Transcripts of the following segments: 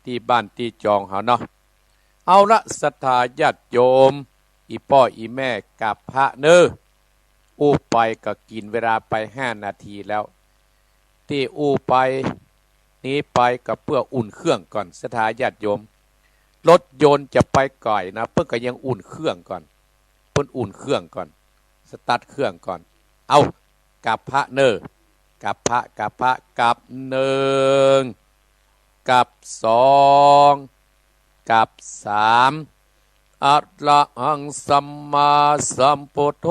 ที่บ้านที่จองเฮาเนาะเอาละศรัทธาญาติโยมอีพ่ออีแม่กับพระเนออู้ไปก็กินเวลาไป5 นาทีแล้วที่อู้ไปนี้ไปกับเพื่ออุ่นเครื่องก่อนศรัทธาญาติโยมรถยนต์จะไปไกลนะเพิ่นก็ยังอุ่นเครื่องก่อนเพิ่นอุ่นเครื่องก่อนสตาร์ทเครื่องก่อนเอากับพระเนอกับพระกับหนึ่งกับสองกับสามอะระหังสัมมาสัมพุทโธ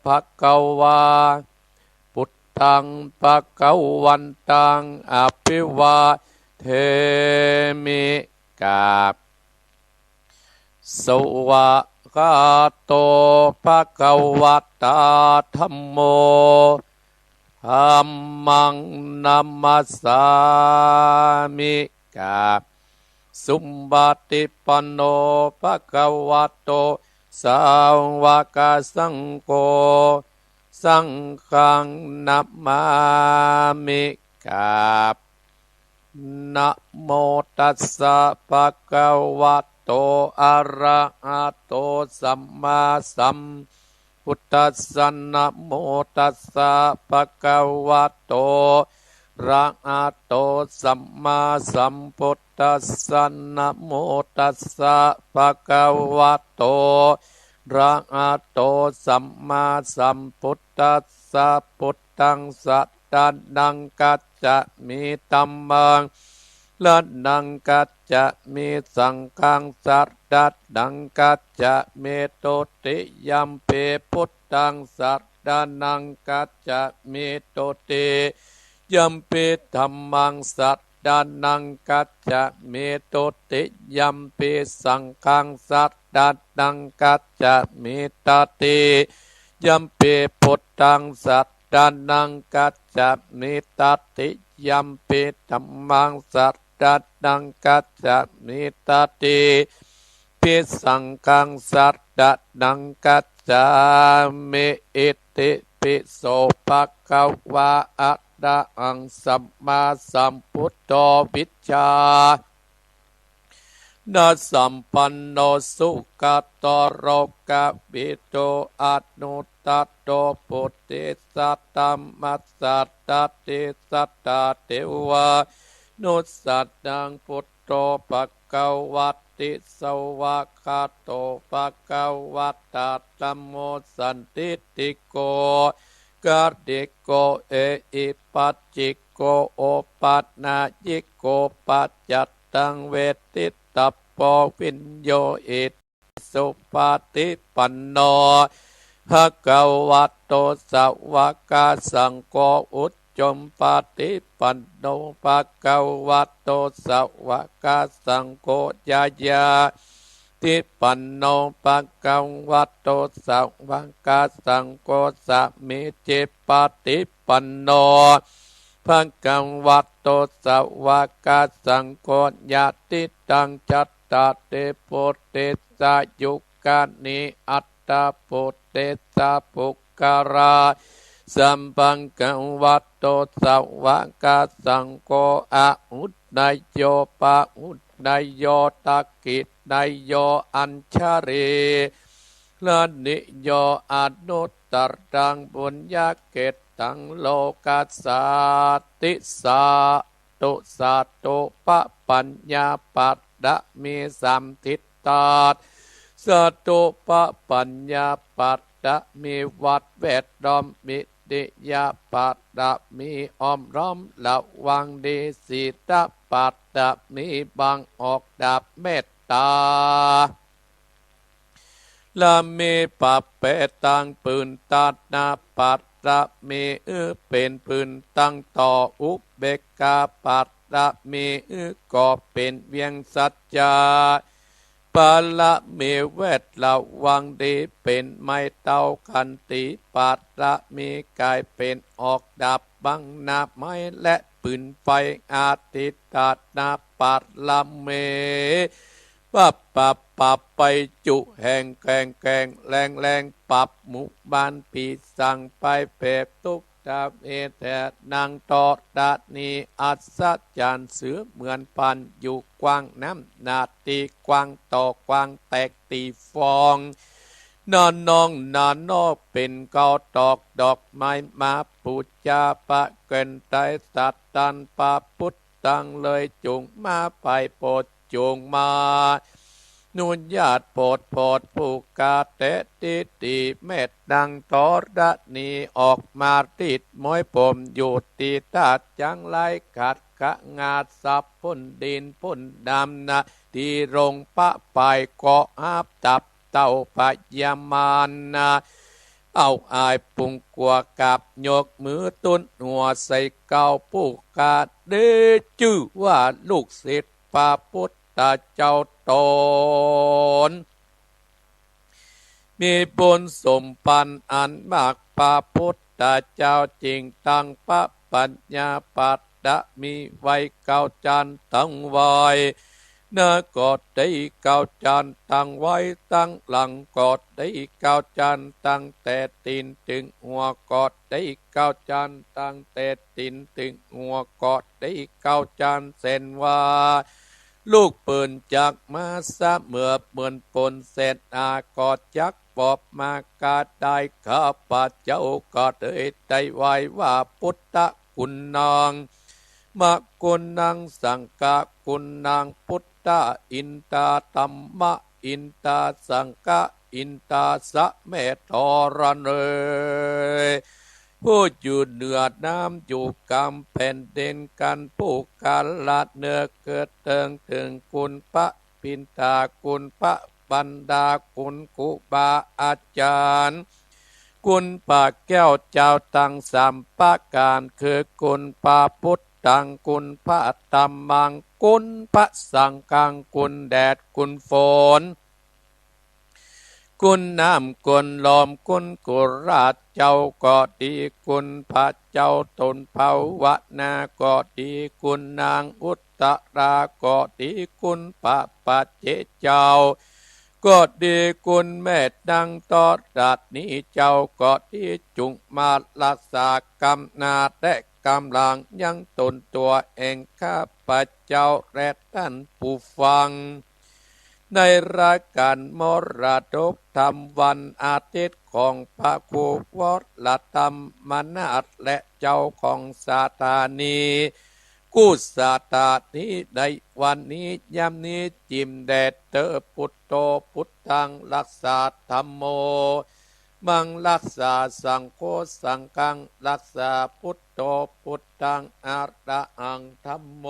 ภควาพุทธังภวันตังอภิวาเทมิกับสวากาโตภควตาธัมโมธัมมังนัมมัสสามิกับสุปฏิปันโนภควโตสาวกสังโฆสังฆังนัมมามิกับนะโมตัสสะภะคะวะโตอะระหะโตสัมมาสัมพุทธัสสะนะโมตัสสะภะคะวะโตอะระหะโตสัมมาสัมพุทธัสสะนะโมตัสสะภะคะวะโตอะระหะโตสัมมาสัมพุทธัสสะพุทธังสัตตันนังกัจจะมิธัมมังละนังกัจจะมิสังฆังสัตตัดนังกัจจะเมโตติยัมเปพุทธังสัตตานังกัจจะเมโตติยัมเปธัมมังสัตตานังกัจจะเมโตติยัมเปสังฆังสัตตานังกัจจะเมตติยัมเปพุทธังสัตตานังกัจจะเมตติยัมเปธัมมังสัตตานังกัจจะเมตติปิสังฆังสัตตานังกัจจะเมอิติปิโสภควะอะระหังสัมมาสัมพุทโธวิชชานะสัมปันโนสุขโตโรกวิโตอนุตตโตปุติสัตตมัสสัตตติสัตตเทวานุสัตตังพุทโธภควติสวากาโตภควตาธัมโมสันติติโกกัดดิโกเออิปัจจิโกโอปัฏนายิโกปัจจัตตังเวทิตาปวินโยอิสุปฏิปันโนภควโตสาวกสังโฆอุจจมปฏิปันโนภควโตสาวกสังโฆญาญาติปันโนภควโตสาวกสังโฆสัมมิจิปฏิปันโนภควโตสาวกสังโฆญาติตังจัตตาเตโปเตสายุกานิอัตตาโปเตสาปุกการาสัมปังกังวัตโตสาวกสังโฆอะอุตนายโยปะอุตนายโยตักกิตนายโยอัญชเรละนิโยอนุตตรังบุญญาเกตตังโลกัสสติสาตุสัตตุปะปัญญาปัตตะมีสัมทิตตาสัตตุปะปัญญาปัตตะมีวัดแวดล้อมมิติยาปัตตะมีอ้อมล้อมระวังดีสีตะปัตตะมีบังออกดับเมตตาละมีปัปเปตังปืนตัดนาปัตตะมีเป็นปืนตั้งต่ออุเบกขาปัตตะมีก็เป็นเวียงสัจจาปาละมีเวทระวังดีเป็นไม้เต้าคันติปัตตะมีกายเป็นออกดับบังนาไม้และปืนไฟอาติตานาปัตละเมปับไปจุแห่งแกงแรงปับหมู่บ้านปีสั่งไปเปบทุก ตาเอแต่นางตอดานีอัศจรรย์เสือเหมือนปันอยู่กว้างน้ำนาตีกว้างต่อกว้างแตกตีฟองนอนนองนานนอกเป็นเกาตอกดอกไม้มาปูจาปะเกินไตสัตตันปะพุทธังเลยจุงมาไปโปรดจุงมานุญญาตโปรดผู้กาเตติตีเม็ดดังตอระนีออกมาติดม้อยผมอยู่ตีตาจังไรขัดกะงาสับพุ่นดินพุ่นดำนะที่รงปะไปเกาะอาบตับเต่าปะยามานนะเอาอายปุงกัวกับยกมือตุนหัวใส่เกาผู้กาเดจื้อว่าลูกศิษย์พระพุทธเจ้าตนมีบุญสมปันอันมากพระพุทธเจ้าจริงตั้งพระปัญญาปัตตะมีไว้เก้าจันตั้งไว้เนื้อกอดได้เก้าจันตั้งไว้ตั้งหลังกอดได้เก้าจันตั้งแต่ตีนถึงหัวกอดได้เก้าจันตั้งแต่ตีนถึงหัวกอดได้เก้าจันเส้นว่าลูกปืนจากมาซะเมื่อเมือนปนเศษอากอดจักปอบมากาได้ข้าพเจ้าก็ได้ใจไว้ว่าพุทธคุณนางมะกุณนางสังฆคุณนางพุทธอินตาตัมมะอินตาสังฆอินตาสะเมธรเนยผู้อยู่เหนือน้ำอยู่กำแผ่นดินกันผู้การละเนื้อเกิดเติงถึงคุณพระปินตาคุณพระบรรดาคุณกุบาอาจารย์คุณพระแก้วเจ้าตั้งสามประการคือคุณพระพุทธังคุณพระธรรมังคุณพระสังฆังคุณแดดคุณฝนคุณน้ำคุณลมคุณกุราชเจ้าก็ดีคุณพระเจ้าตนภาวนาก็ดีคุณนางอุตตราก็ดีคุณพระปัจเจเจ้าก็ดีคุณแม่ดังตอดัดนี้เจ้าก็ดีจุงมารักษากรรมนาและกำลังยังตนตัวเองข้าพเจ้าและท่านผู้ฟังในรายการมรดกธรรมวันอาทิตย์ของพระครูวัดละธรรมนาถและเจ้าของสถานีกู้สถานีในวันนี้ยามนี้จิมแดดเตอพุทโธพุทธังรักษาธรรมโมมังรักษาสังโฆสังฆังรักษาพุทโธพุทธังอาระหังธรรมโม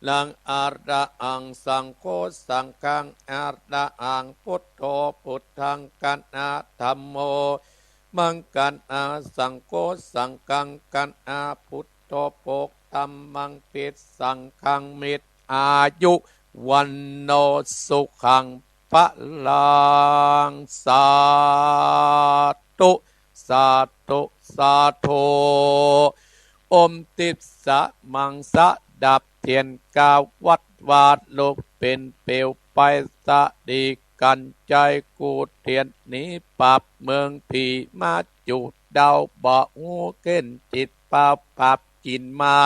ลังอาระอังสังโฆสังฆังอาระอังพุทโธพุทธังกันอาธัมโมมังกันอาสังโฆสังฆังกันอาพุทโธโภคธัมมังปิดสังฆังมิตรอายุวันโนสุขังพะลังสาธุสาธุสาธุอมติสสะมังสะดับเทียนกาวัดวาดโลกเป็นเปลวไปสะดีกันใจกูเทียนนี้ปรับเมืองผีมาจุดดาวบ่หูเก้นจิตเปล่าปรับกินมา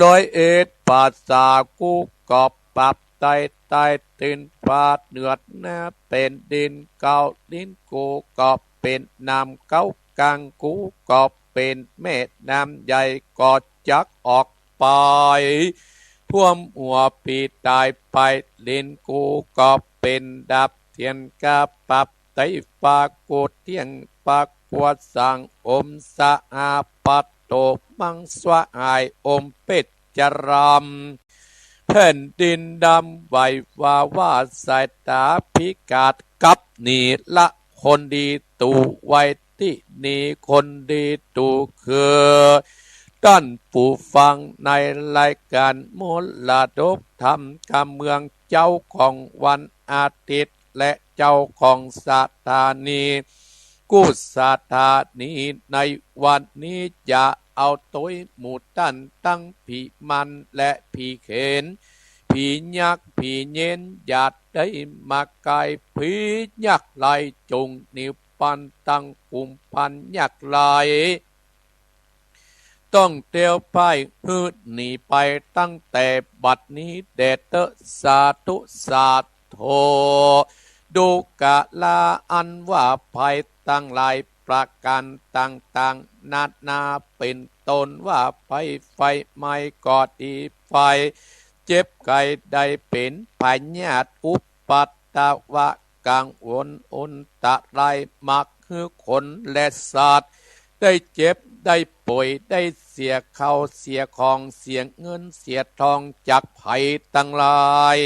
ลอยเอ็ดภาษากูกอบปรับไตไตตื่นฟาดเนือดหน้าเป็นดินเก่าดินกูกอบเป็นน้ำเก้ากลางกูกอบเป็นเม็ดน้ำใหญ่กอดจักออกไปท่วมหัวปีตายไปลินกูก็เป็นดับเทียนกาปับไตปากกูเทียงปากกวดสังอมสะอาปัตโตมังสวะอายอมเป็ดจรำแผ่นดินดำไหวว่าสายตาพิกาดกับนี่ละคนดีตูไว้ที่นี่คนดีตูคือท่านผู้ฟังในรายการมรดกธรรมการเมืองเจ้าของวันอาทิตย์และเจ้าของสถานีกู้สถานีในวันนี้จะเอาตัวหมู่ตั้นตั้งผีมันและผีเขนผียักษ์ผีเย็นหยาดได้มาไกลผียักษ์ไหลจงนิ้วป ปันตั้งปุ่มปันอยากไหลต้องเตียวไปฮืดหนีไปตั้งแต่บัดนี้เดชเตสาธุสาโธดูกะลาอันว่าภัยตั้งหลายประการต่างๆนาเป็นตนว่าภัยไฟไม่กอดีไฟเจ็บไก่ได้เป็นพญาติอุปัตตวะกังวลอุนตะไรมักคือคนและสัตว์ได้เจ็บได้ป่วยได้เสียเข้าเสียของเสียเงินเสียทองจากภัยตั้งหลาย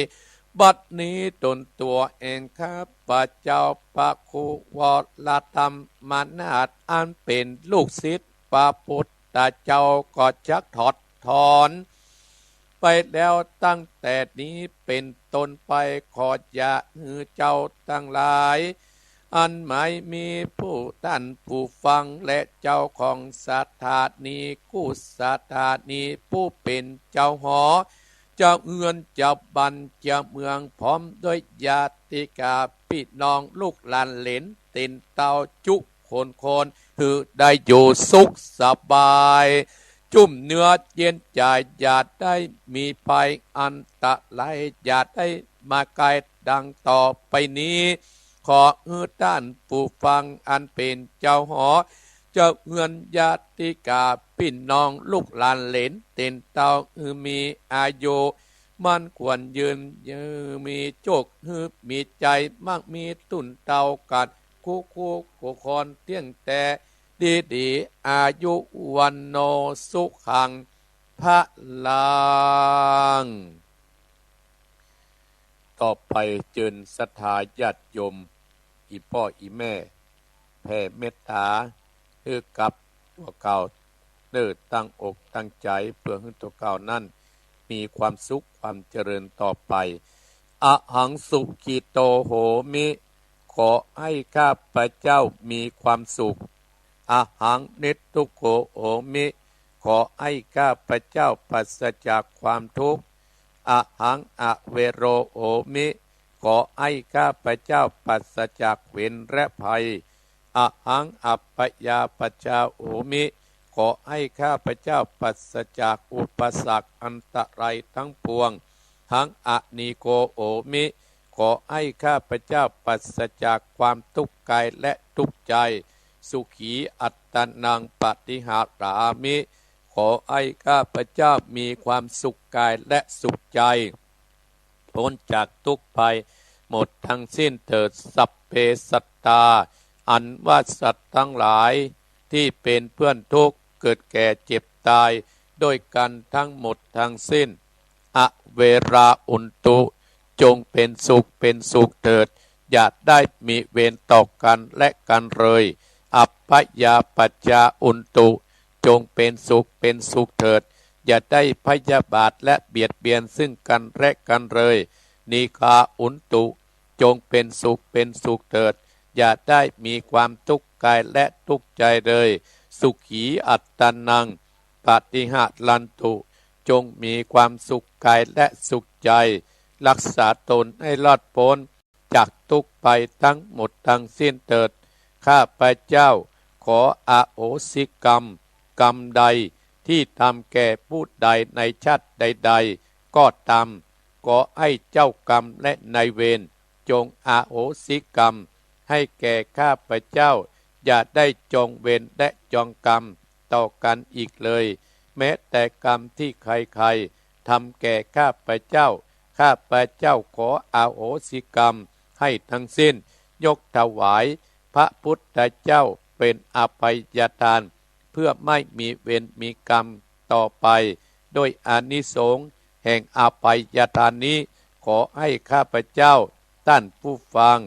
บัดนี้ตนตัวเองข้าพเจ้าพระครูวรธรรมนาถอันเป็นลูกศิษย์พระพุทธเจ้าก็จักถอดถอนไปแล้วตั้งแต่นี้เป็นต้นไปขออย่าหือเจ้าทั้งหลายอันหมายมีผู้ท่านผู้ฟังและเจ้าของสถานีกู้สถานีผู้เป็นเจ้าหอเจ้าเอือนเจ้าบันเจ้าเมืองพร้อมด้วยญาติกาพี่น้องลูกหลานเหลนตินเตาจุคนคือได้อยู่สุขสบายจุ่มเนื้อเย็นใจอย่าได้มีภัยอันตรายอย่าได้มาไกลดังต่อไปนี้ขอท่านผู้ฟังอันเป็นเจ้าหอเจ้าเงินญาติกาพี่น้องลูกหลานเหลนเต็นเต้ามีอายุมันควรยืนมีโจกมีใจมากมีตุนเต้ากัดคู่คอนเที่ยงแต่ดีอายุวันโนสุขังพระลังต่อไปเจิญศรัทธาญาติโยมอีพ่ออีแม่แผ่เมตตาคือกับตัวเก่าตั้งอกตั้งใจเพื่อให้ตัวเก่านั้นมีความสุขความเจริญต่อไปอหังสุขิโตโหมิขอให้ข้าพเจ้ามีความสุขอหังนิทุโขโหมิขอให้ข้าพเจ้าปราศจากความทุกข์อหังอเวโรโหมิขอให้ข้าพเจ้าปราศจากเวรและภัยอหังอัปปยาปชาโหมิขอให้ข้าพเจ้าปราศจากอุปสรรคอันตรายทั้งปวงหังอนิโกโหมิขอให้ข้าพเจ้าปราศจากความทุกข์กายและทุกข์ใจสุขีอัตตนังปฏิหารามิขอให้ข้าพเจ้ามีความสุขกายและสุขใจพ้นจากทุกข์ภัยหมดทั้งสิ้นเถิดสัพเพสัตตาอันว่าสัตว์ทั้งหลายที่เป็นเพื่อนทุกข์เกิดแก่เจ็บตายด้วยกันทั้งหมดทั้งสิ้นอเวราอุนตุจงเป็นสุขเถิดอย่าได้มีเวรต่อกันและกันเลยอัปปยาปัจจาอุนตุจงเป็นสุขเถิดอย่าได้พยาบาทและเบียดเบียนซึ่งกันและกันเลยนิคาอุนตุจงเป็นสุขเถิดอย่าได้มีความทุกข์กายและทุกข์ใจเลยสุขีอัตตนังปฏิหะลันตุจงมีความสุขกายและสุขใจรักษาตนให้รอดพ้นจากทุกข์ไปทั้งหมดทั้งสิ้นเถิดข้าพเจ้าขออโหสิกรรมใดที่ทำแก่ผู้ใดในชาติใดๆก็ตามขอให้เจ้ากรรมและนายเวรจงอโหสิกรรมให้แก่ข้าพเจ้าอย่าได้จองเวรและจองกรรมต่อกันอีกเลยแม้แต่กรรมที่ใครๆทำแก่ข้าพเจ้าขออโหสิกรรมให้ทั้งสิ้นยกถวายพระพุทธเจ้าเป็นอภัยทานเพื่อไม่มีเวรมีกรรมต่อไปโดยอานิสงส์แห่งอภัยทานนี้ขอให้ข้าพเจ้าท่านผู้ฟัง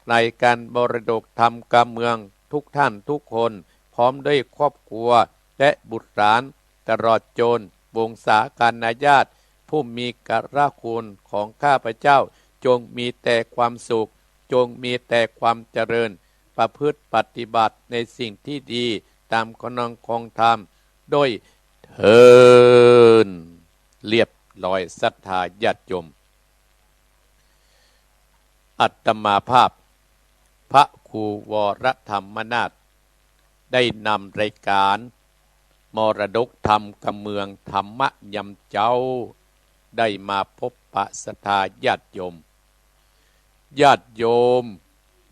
ในการมรดกธรรมการเมืองทุกท่านทุกคนพร้อมด้วยครอบครัวและบุตรหลานตลอดจนวงศาคณาญาติผู้มีกระคุณของข้าพเจ้าจงมีแต่ความสุขจงมีแต่ความเจริญประพฤติปฏิบัติในสิ่งที่ดีตามขนองคองธรรมโดยเทินเรียบร้อยศรัทธาญาติโยมอัตมาภาพ พระครูวรธรรมนาถได้นำรายการมรดกธรรมกำเมืองธรรมยำเจ้าได้มาพบปะศรัทธาญาติโยม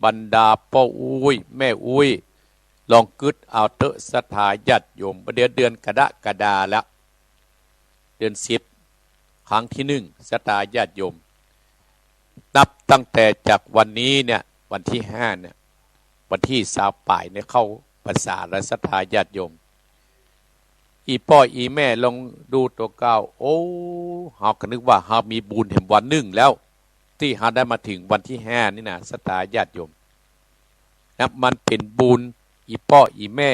บรรดาพ่ออุ้ยแม่อุ้ยลองกึดเอาเถอะศรัทธาญาติโยมเดือนกรกฎาแล้วเดือน10ครั้งที่1ศรัทธาญาติโยมนับตั้งแต่จากวันนี้เนี่ยวันที่5เนี่ยวันที่20ป่ายเนี่ยเข้าพรรษาและศรัทธาญาติโยมอีพ่ออีแม่ลองดูตัวเก่าโอ้เฮาก็นึกว่าเฮามีบุญแห่งวัน1แล้วที่เฮาได้มาถึงวันที่5นี่นะศรัทธาญาติโยมนะมันเป็นบุญอีพ่ออีแม่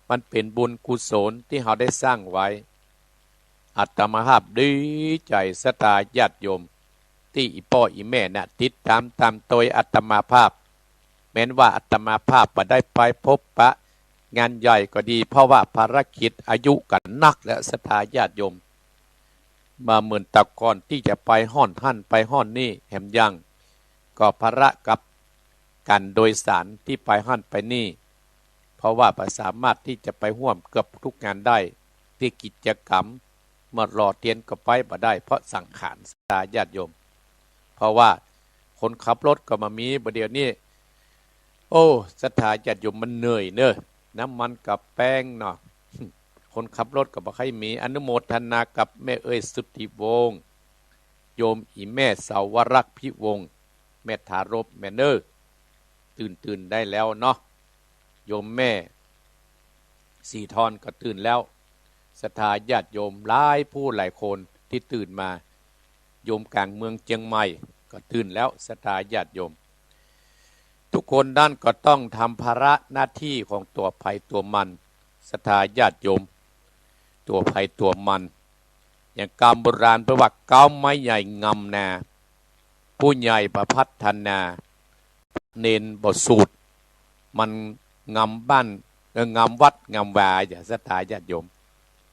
มันเป็นบุญกุศลที่เฮาได้สร้างไว้อาตมาภาพดีใจศรัทธาญาติโยมที่อีพ่ออีแม่น่ะติดตามโดยอาตมาภาพแม้นว่าอาตมาภาพบ่ได้ไปพบปะงานใหญ่ก็ดีเพราะว่าภารกิจอายุกันนักและศรัทธาญาติโยมมาเหมือนตะกอนที่จะไปห้อนหั่นไปห้อนนี่แหมยังก็ภาระกับกันโดยสารที่ไปหั่นไปนี่เพราะว่าสามารถที่จะไปร่วมเกือบทุกงานได้ที่กิจกรรมเมื่อรอเตียนก็ไปบ่ได้เพราะสังขารศรัทธาญาติโยมเพราะว่าคนขับรถก็มามีประเดี๋ยวนี้โอ้ศรัทธาญาติโยมมันเหนื่อยเนอะน้ำมันกับแป้งเนาะคนขับรถก็บ่ค่อยมีอนุโมทนากับแม่เอ้ยสุทธิวงศ์โยมอีแม่สาวรักษ์พิวงศ์แม่ถารบแม่เนอตื่นได้แล้วเนาะโยมแม่สีทอนก็ตื่นแล้วศรัทธาญาติโยมหลายผู้หลายคนที่ตื่นมาโยมกลางเมืองเชียงใหม่ก็ตื่นแล้วศรัทธาญาติโยมทุกคนด้านก็ต้องทำภาระหน้าที่ของตัวภัยตัวมันศรัทธาญาติโยมตัวภัยตัวมันอย่างกรรมโบราณประวัติเก้าไม้ใหญ่งำนาผู้ใหญ่ประพัฒนาเนนบทสูตรมันงำบ้านงำวัดงำวาอย่าศรัทธาญาติโยม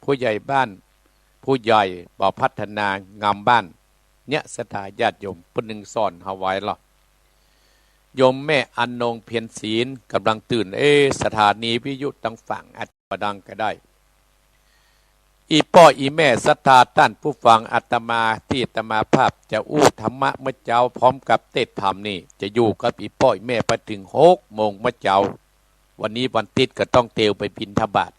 ผู้ใหญ่บ้านผู้ใหญ่ประพัฒนางำบ้านเนี่ยศรัทธาญาติโยมเพิ่นนึงสอนเฮาไว้หรอโยมแม่อันนงเพียรศีลกำลังตื่นสถานีวิทยุตั้งฝั่งอัดประดังก็ได้อีพ่ออีแม่ศรัทธาท่านผู้ฟังอาตมาที่อาตมาภาพจะอู้ธรรมะเมื่อเจ้าพร้อมกับเทศธรรมนี่จะอยู่กับอีพ่ออีแม่ไปถึง6 โมงเมื่อเจ้าวันนี้วันติดก็ต้องเตวไปบิณฑบาต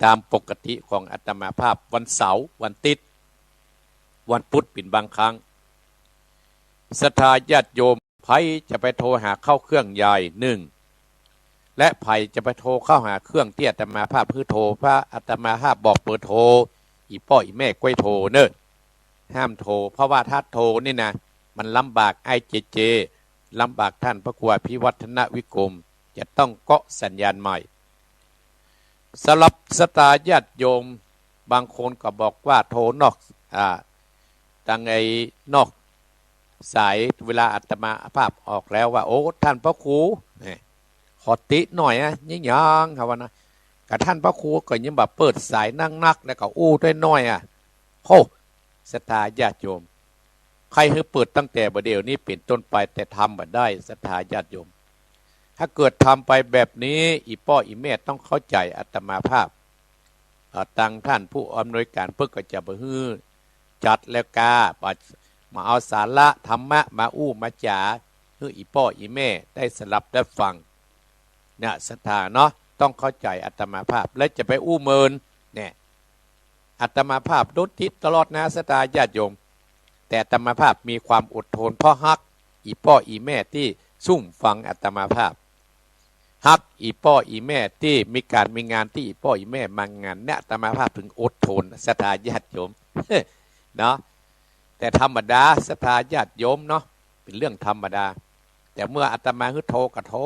ตามปกติของอาตมาภาพวันเสาร์วันติดวันพุธเป็นบางครั้งศรัทธาญาติโยมไผจะไปโทรหาเข้าเครื่องใหญ่1และไผจะไปโทรเข้าหาเครื่องที่อาตมาภาพโทรพระอาตมาภาพบอกเบอร์โทรอีพ่ออีแม่ก้อยโทรเนอะห้ามโทรเพราะว่าถ้าโทรนี่นะมันลำบากเจลำบากท่านพระครูพิวัฒนวิกรมจะต้องเกาะสัญญาณใหม่สำหรับศรัทธาญาติโยมบางคนก็บอกว่าโทรนอกตั้งนอกสายเวลาอาตมาภาพออกแล้วว่าโอ้ท่านพระครูขอติหน่อยยิ่งยังครับว่านะกับท่านพระครูก็ยังแบบเปิดสายนั่งนักแล้วก็อู้ด้วยน้อยโหศรัทธาญาติโยมใครให้เปิดตั้งแต่บัดเดี๋ยวนี้เป็นต้นไปแต่ทำบัดได้ศรัทธาญาติโยมถ้าเกิดทำไปแบบนี้อีพ่ออีแม่ต้องเข้าใจอาตมาภาพตั้งท่านผู้อำนวยการเพื่อก็จะบ่ฮื้อจัดแล้วกามาเอาสาระธรรมะมาอู้มาจ๋าเพื่ออีพ่ออีแม่ได้สลับได้ฟังเนี่ยศรัทธาเนาะต้องเข้าใจอาตมาภาพและจะไปอู้เมินเนี่ยอาตมาภาพรถติดตลอดนะศรัทธาญาติโยมแต่อาตมาภาพมีความอดทนเพราะฮักอีพ่ออีแม่ที่ซุ่มฟังอาตมาภาพฮักอีพ่ออีแม่ที่มีการมีงานที่อีพ่ออีแม่มางานเนี่ยอาตมาภาพถึงอดทนศรัทธาญาติโยม เนาะแต่ธรรมดาศรัทธาญาติโยมเนาะเป็นเรื่องธรรมดาแต่เมื่ออาตมาโทรก็โทร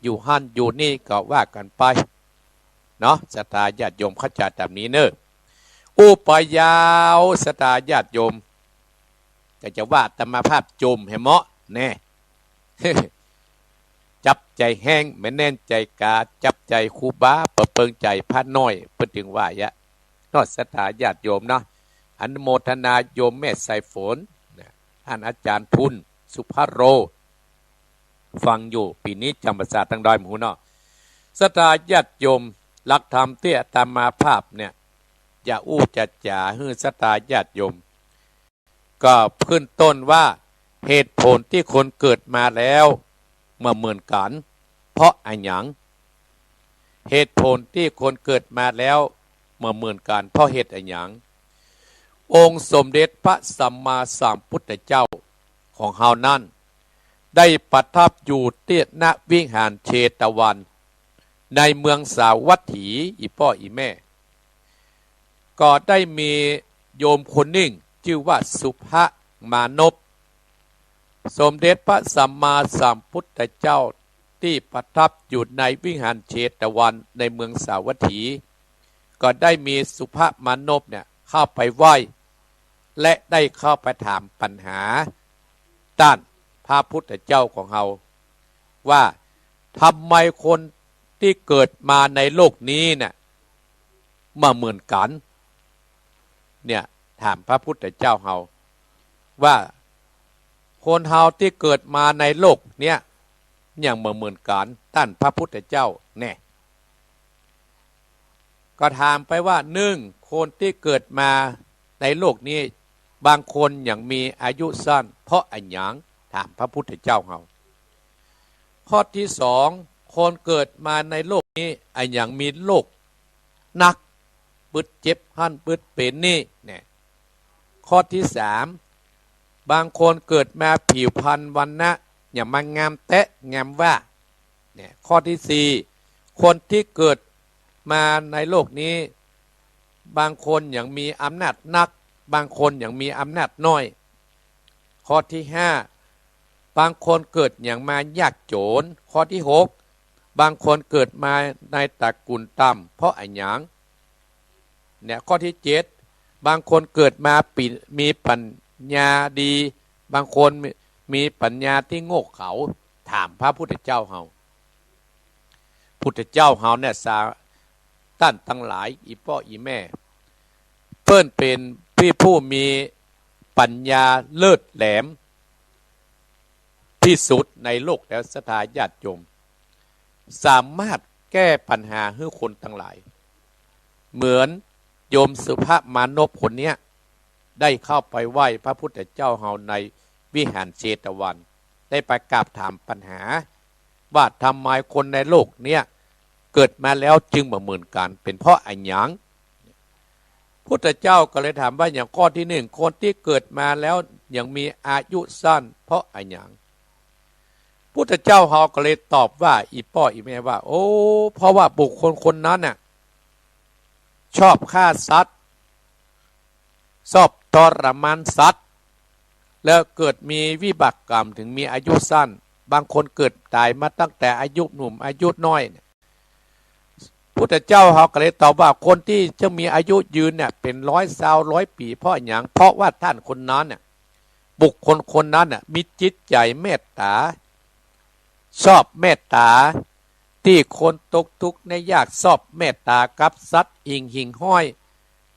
อยู่หั่นอยู่นี่ก็ว่ากันไปเนาะศรัทธาญาติโยมเข้าใจแบบนี้เนอะอุปยาวศรัทธาญาติโยมก็จะว่าอาตมาภาพจมให้เหมาะแน่ จับใจแห้งไม่แน่นใจกาจับใจครูบาเปิงใจพระน้อยเพิ่นถึงว่ายะนอศรัทธาญาติโยมเนาะอนุโมทนาโยมแม่สายฝนท่านอาจารย์ทุนสุภโร ฟังอยู่ปีนี้จำภาษาตั้งดอยหมูเนาะศรัทธาญาติโยมหลักธรรมเตี้ยตามมาภาพเนี่ยอย่าอู้จัดจ่าฮื้อศรัทธาญาติโยมก็ขึ้นต้นว่าเหตุผลที่คนเกิดมาแล้วมาเหมือนกันเพราะอะไรหยังเหตุผลที่คนเกิดมาแล้วมาเหมือนกันเพราะเหตุอะไรหยังองค์สมเด็จพระสัมมาสัมพุทธเจ้าของเฮานั้นได้ประทับอยู่ที่ณวิหารเชตวันในเมืองสาวัตถีอีพ่ออีแม่ก็ได้มีโยมคนหนึ่งชื่อว่าสุภมานพสมเด็จพระสัมมาสัมพุทธเจ้าที่ประทับอยู่ในวิหารเชตวันในเมืองสาวัตถีก็ได้มีสุภมานพเนี่ยเข้าไปไหว้และได้เข้าไปถามปัญหาด้านพระพุทธเจ้าของเราว่าทำไมคนที่เกิดมาในโลกนี้เนี่ยมาเหมือนกันเนี่ยถามพระพุทธเจ้าเราว่าคนเฮาที่เกิดมาในโลกเนี้ยอย่างเหมือนกันท่านพระพุทธเจ้าแน่ก็ถามไปว่าคนที่เกิดมาในโลกนี้บางคนอย่างมีอายุสั้นเพราะอันหยังถามพระพุทธเจ้าเราข้อที่สองคนเกิดมาในโลกนี้อันอย่างมีโรคนักบึดเจ็บหั่นบึดเป็นนี่เนี่ยข้อที่สามบางคนเกิดมาผิวพรรณวรรณะอย่างมางามแตะงามว่าเนี่ยข้อที่สี่คนที่เกิดมาในโลกนี้บางคนอย่างมีอำนาจนักบางคนอย่างมีอำนาจน้อยข้อที่ห้าบางคนเกิดอย่างมายากจนข้อที่หกบางคนเกิดมาในตระกูลต่ำเพราะอันหยังเนี่ยข้อที่เจ็ดบางคนเกิดมามีปัญญาดีบางคนมีปัญญาที่โง่เขลาถามพระพุทธเจ้าเฮาพุทธเจ้าเฮาเนี่ยท่านทั้งหลายอีพ่ออีแม่เพิ่นเป็นผู้มีปัญญาเลิศแหลมที่สุดในโลกแล้วศรัทธาญาติโยมสามารถแก้ปัญหาให้คนทั้งหลายเหมือนโยมสุภมานพคนเนี้ยได้เข้าไปไหว้พระพุทธเจ้าเฮาในวิหารเชตวันได้ไปกราบถามปัญหาว่าทำไมคนในโลกเนี้ยเกิดมาแล้วจึงมาเหมือนกันเป็นเพราะอันหยังพุทธเจ้าก็เลยถามว่าอย่างข้อที่หนึ่งคนที่เกิดมาแล้วยังมีอายุสั้นเพราะอันหยังพุทธเจ้าเฮาก็เลยตอบว่าอีพ่ออีแม่ว่าโอ้เพราะว่าบุคคลคนนั้นน่ะชอบฆ่าสัตว์ชอบทรมานสัตว์แล้วเกิดมีวิบากกรรมถึงมีอายุสั้นบางคนเกิดตายมาตั้งแต่อายุหนุ่มอายุน้อยเนี่ยพุทธเจ้าเฮาก็เลยตอบว่าคนที่จะมีอายุยืนเนี่ยเป็น100 ปีเพราะอย่างเพราะว่าท่านคนนั้นเนี่ยบุคคลคนนั้นน่ะมีจิตใจเมตตาชอบเมตตาที่คนตกทุกข์ได้ยากชอบเมตตากับสัตว์อิงหิ่งห้อย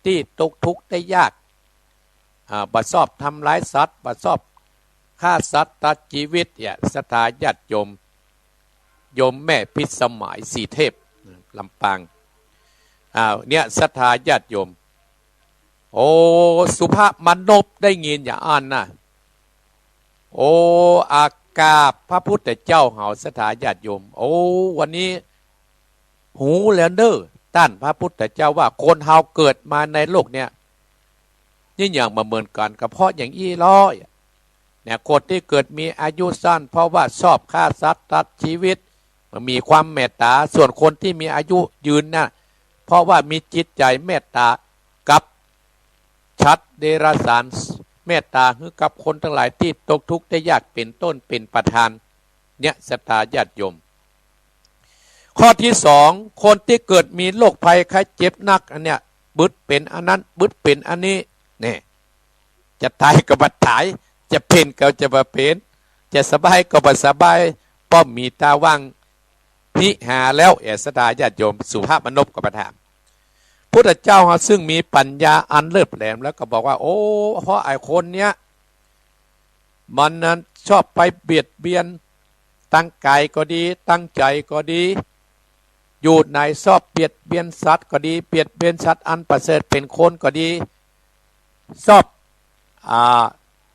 ที่ตกทุกข์ได้ยากบ่ชอบทำร้ายสัตว์บ่ชอบฆ่าสัตว์ตัดชีวิตเนี่ยศรัทธาญาติโยมแม่พิสมัยสีเทพลำปางเนี่ยศรัทธาญาติโยมโอ้สุภมานพได้ยินอย่างอ่านนะโอ้อากาศพระพุทธเจ้าเฮาศรัทธาญาติโยมโอ้วันนี้หูแล้วเด้อท่านพระพุทธเจ้าว่าคนเฮาเกิดมาในโลกเนี่ยนี่อย่างมาเหมือนกันกับเพราะอย่างอี้ร้อยเนี่ยคนที่เกิดมีอายุสั้นเพราะว่าชอบฆ่าสัตว์ตัดชีวิตมีความเมตตาส่วนคนที่มีอายุยืนน่ะเพราะว่ามีจิตใจเมตตากับชัดเดรัจฉานเมตตาคือกับคนทั้งหลายที่ตกทุกข์ได้ยากเป็นต้นเป็นประธานเนี่ยศรัทธาญาติโยมข้อที่สองคนที่เกิดมีโรคภัยไข้เจ็บหนักอันเนี้ยบึดเป็นอันนั้นบึดเป็นอันนี้เนี่ยจะตายก็บ่ตายจะเป็นก็จะบ่เป็นจะสบายก็บ่สบายป้อมมีตาว่างนิหาแล้วศรัทธาญาติโยมสุภมานพก็ประถามพุทธเจ้าซึ่งมีปัญญาอันเลิศแหลมแล้วก็บอกว่าโอ้เพราะไอ้คนเนี้ยมันนั้นชอบไปเบียดเบียน ตั้งกายก็ดีตั้งใจก็ดีอยู่ในชอบเบียดเบียนสัตว์ก็ดีเบียดเบียนสัตว์อันประเสริฐเป็นคนก็ดีชอบ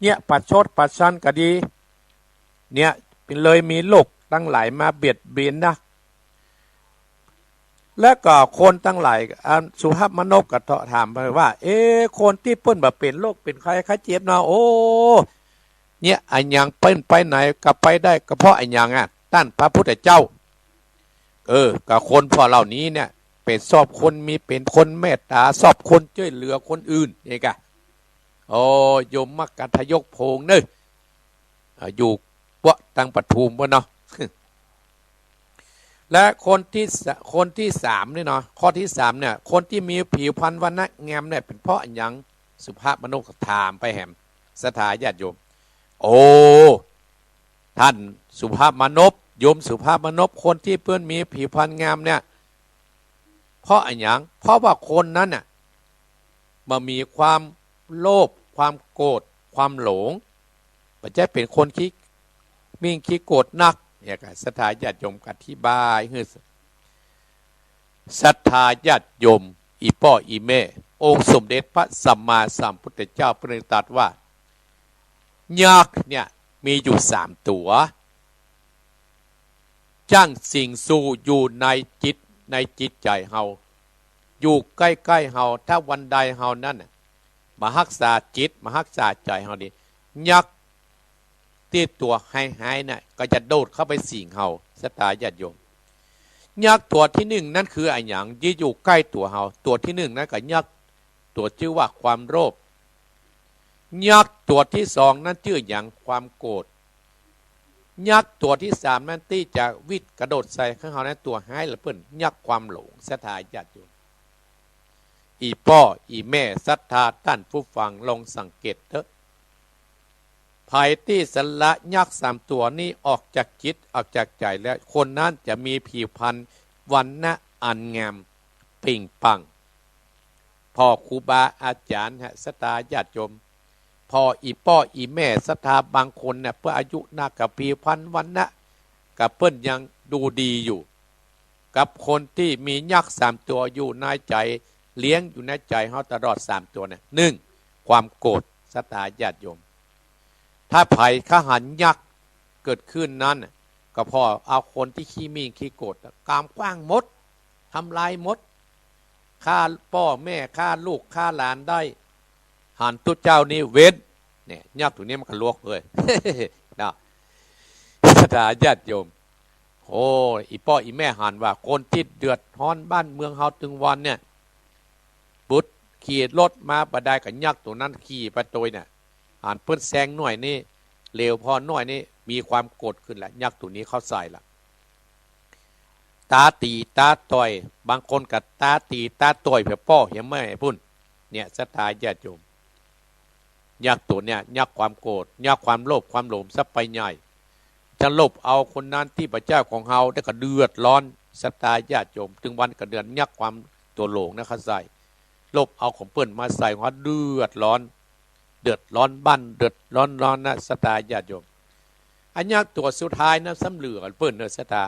เนี่ยประชดประชันก็ดีเนี่ยเป็นเลยมีโลกตั้งหลายมาเบียดเบียนนะและก็คนตั้งหลายสุภาพมนกก็ถามไปว่าคนที่เปิ้นแบบเป็นโรคเป็นใครเจ็บเนาะโอ้เนี่ยอันยังเปิ้นไปไหนก็ไปได้ก็เพราะอันยังต้านพระพุทธเจ้ากับคนพอเหล่านี้เนี่ยเป็นชอบคนมีเป็นคนเมตตาชอบคนช่วยเหลือคนอื่นนี่กะโอ้ยมมักกันทยกโพงเนอะอยู่วะตังปทุมวะเนาะและคนที่สามนี่เนาะข้อที่สามเนี่ยคนที่มีผิวพรรณวรรณะงามเนี่ยเป็นเพราะอย่างสุภาพมนุษย์ถามไปแหมสถาญาติโยมโอ้ท่านสุภาพมนุษย์โยมสุภาพมนุษย์คนที่เพื่อนมีผิวพรรณงามเนี่ยเพราะอย่างเพราะว่าคนนั้นน่ะมามีความโลภความโกรธความหลงปัจจัยเป็นคนขี้โกรธนักเนี่ยก็ศรัทธาญาติโยมอธิบายให้ศรัทธาญาติโยมอีพ่ออีแม่องค์สมเด็จพระสัมมาสัมพุทธเจ้าพระองค์ตรัสว่ายักษ์เนี่ยมีอยู่3ตัวจ้างสิ่งสู่อยู่ในจิตใจเฮาอยู่ใกล้ๆเฮาถ้าวันใดเฮานั่นมารักษาจิตมารักษาใจเฮาดียักษ์ที่ตัวให้น่ะก็จะโดดเข้าไปสิงเฮาศรัทธาญาติโยมยักษ์ตัวที่1นั่นคืออะไรอย่างที่อยู่ใกล้ตัวเฮาตัวที่1นั่นก็ยักษ์ตัวชื่อว่าความโลภยักษ์ตัวที่2นั่นชื่ออย่างความโกรธยักษ์ตัวที่3นั่นที่จะวิทย์กระโดดใส่ข้างเฮานั้นตัวให้ละเพิ่นยักษ์ความหลงศรัทธาญาติโยมอีพ่ออีแม่ศรัทธาท่านผู้ฟังลองสังเกตเถอะภัยที่สละยักษ์3ตัวนี้ออกจากจิตออกจากใจแล้วคนนั้นจะมีผิวพรรณวรรณะอันงามเปล่งปลั่งพ่อครูบาอาจารย์ศรัทธาญาติโยมพ่ออีแม่ศรัทธาบางคนเนี่ยเพื่ออายุนากับผิวพรรณวรรณะกับเพิ่นยังดูดีอยู่กับคนที่มียักษ์3ตัวอยู่ในใจเลี้ยงอยู่ในใจเฮาตลอด3ตัวเนี่ย1ความโกรธศรัทธาญาติโยมถ้าภัยขหันยักษ์เกิดขึ้นนั้นก็พอเอาคนที่ขี้มีขี้โกรธกามกว้างมดทำลายมดฆ่าพ่อแม่ฆ่าลูกฆ่าหลานได้หันตุเจ้านี่เว้นเนี่ยยักษ์ตัวนี้มันก็ลวกเลยนะศรัทธาญาติโยมโอ้อีพ่ออีแม่หันว่าคนที่เดือดร้อนบ้านเมืองเฮาถึงวันเนี่ยบุตรขี่รถมาประดายกับยักษ์ตัวนั้นขี่ไปตัวเนี่ยอ่านเพิ่นแซงหน่อยนี่เลวพอหน่อยนี่มีความโกรธขึ้นละยักษ์ตัวนี้เข้าใส่ละตาตีตาต่อยบางคนกับตาตีตาต่อยเพื่อพ่อเห็นไหมพุ่นเนี่ยศรัทธาญาติโยมยักษ์ตัวเนี่ยยักษ์ความโกรธยักษ์ความโลภความหลงซับไปใหญ่จะลบเอาคนนั้นที่พระเจ้าของเฮาได้ก็เดือดร้อนศรัทธาญาติโยมถึงวันกับเดือนยักษ์ความตัวหลงนะครับใส่ลบเอาของเปิ้นมาใส่หัวเดือดร้อนบ้านเดือดร้อนนะศรัทธาญาติโยมอันยักษ์ตัวสุดท้ายนะสำเหลือเปิ้นเนศรัทธา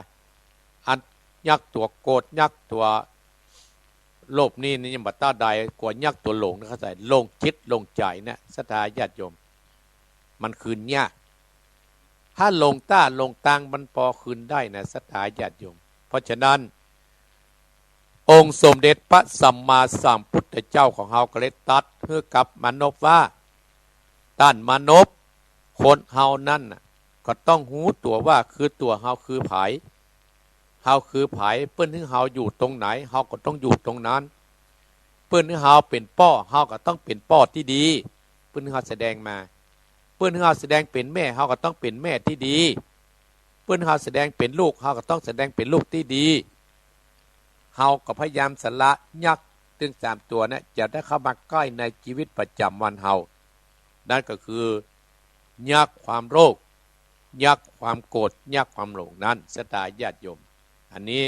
อันยักษ์ตัวโกรธยักษ์ตัวโลภนี่ยังบัดต้าใดกว่ายักษ์ตัวหลงนะครับใส่ลงคิดลงใจนะศรัทธาญาติโยมมันคืนยากถ้าลงต้าลงตังมันพอคืนได้นะศรัทธาญาติโยมเพราะฉะนั้นองค์สมเด็จพระสัมมาสัมพุทธเจ้าของเฮาก็เลยตัดเพื่อกับมนุษย์ว่าต้านมนุษย์คนเฮานั่นก็ต้องหูตัวว่าคือตัวเฮาคือไผเฮาคือไผเปิ้นถึงเฮาอยู่ตรงไหนเฮาก็ต้องอยู่ตรงนั้นเปิ้นถึงเฮาเป็นป้อเฮาก็ต้องเป็นป้อที่ดีเปิ้นถึงเฮาแสดงมาเปิ้นถึงเฮาแสดงเป็นแม่เฮาก็ต้องเป็นแม่ที่ดีเปิ้นถึงเฮาแสดงเป็นลูกเฮาก็ต้องแสดงเป็นลูกที่ดีเฮาก็พยายามสละยักษ์ถึง3ตัวนะจะได้เข้ามาใกล้ในชีวิตประจำวันเฮานั่นก็คือยักษ์ความโรคยักษ์ความโกรธยักษ์ความหลงนั้นศรัทธาญาติโยมอันนี้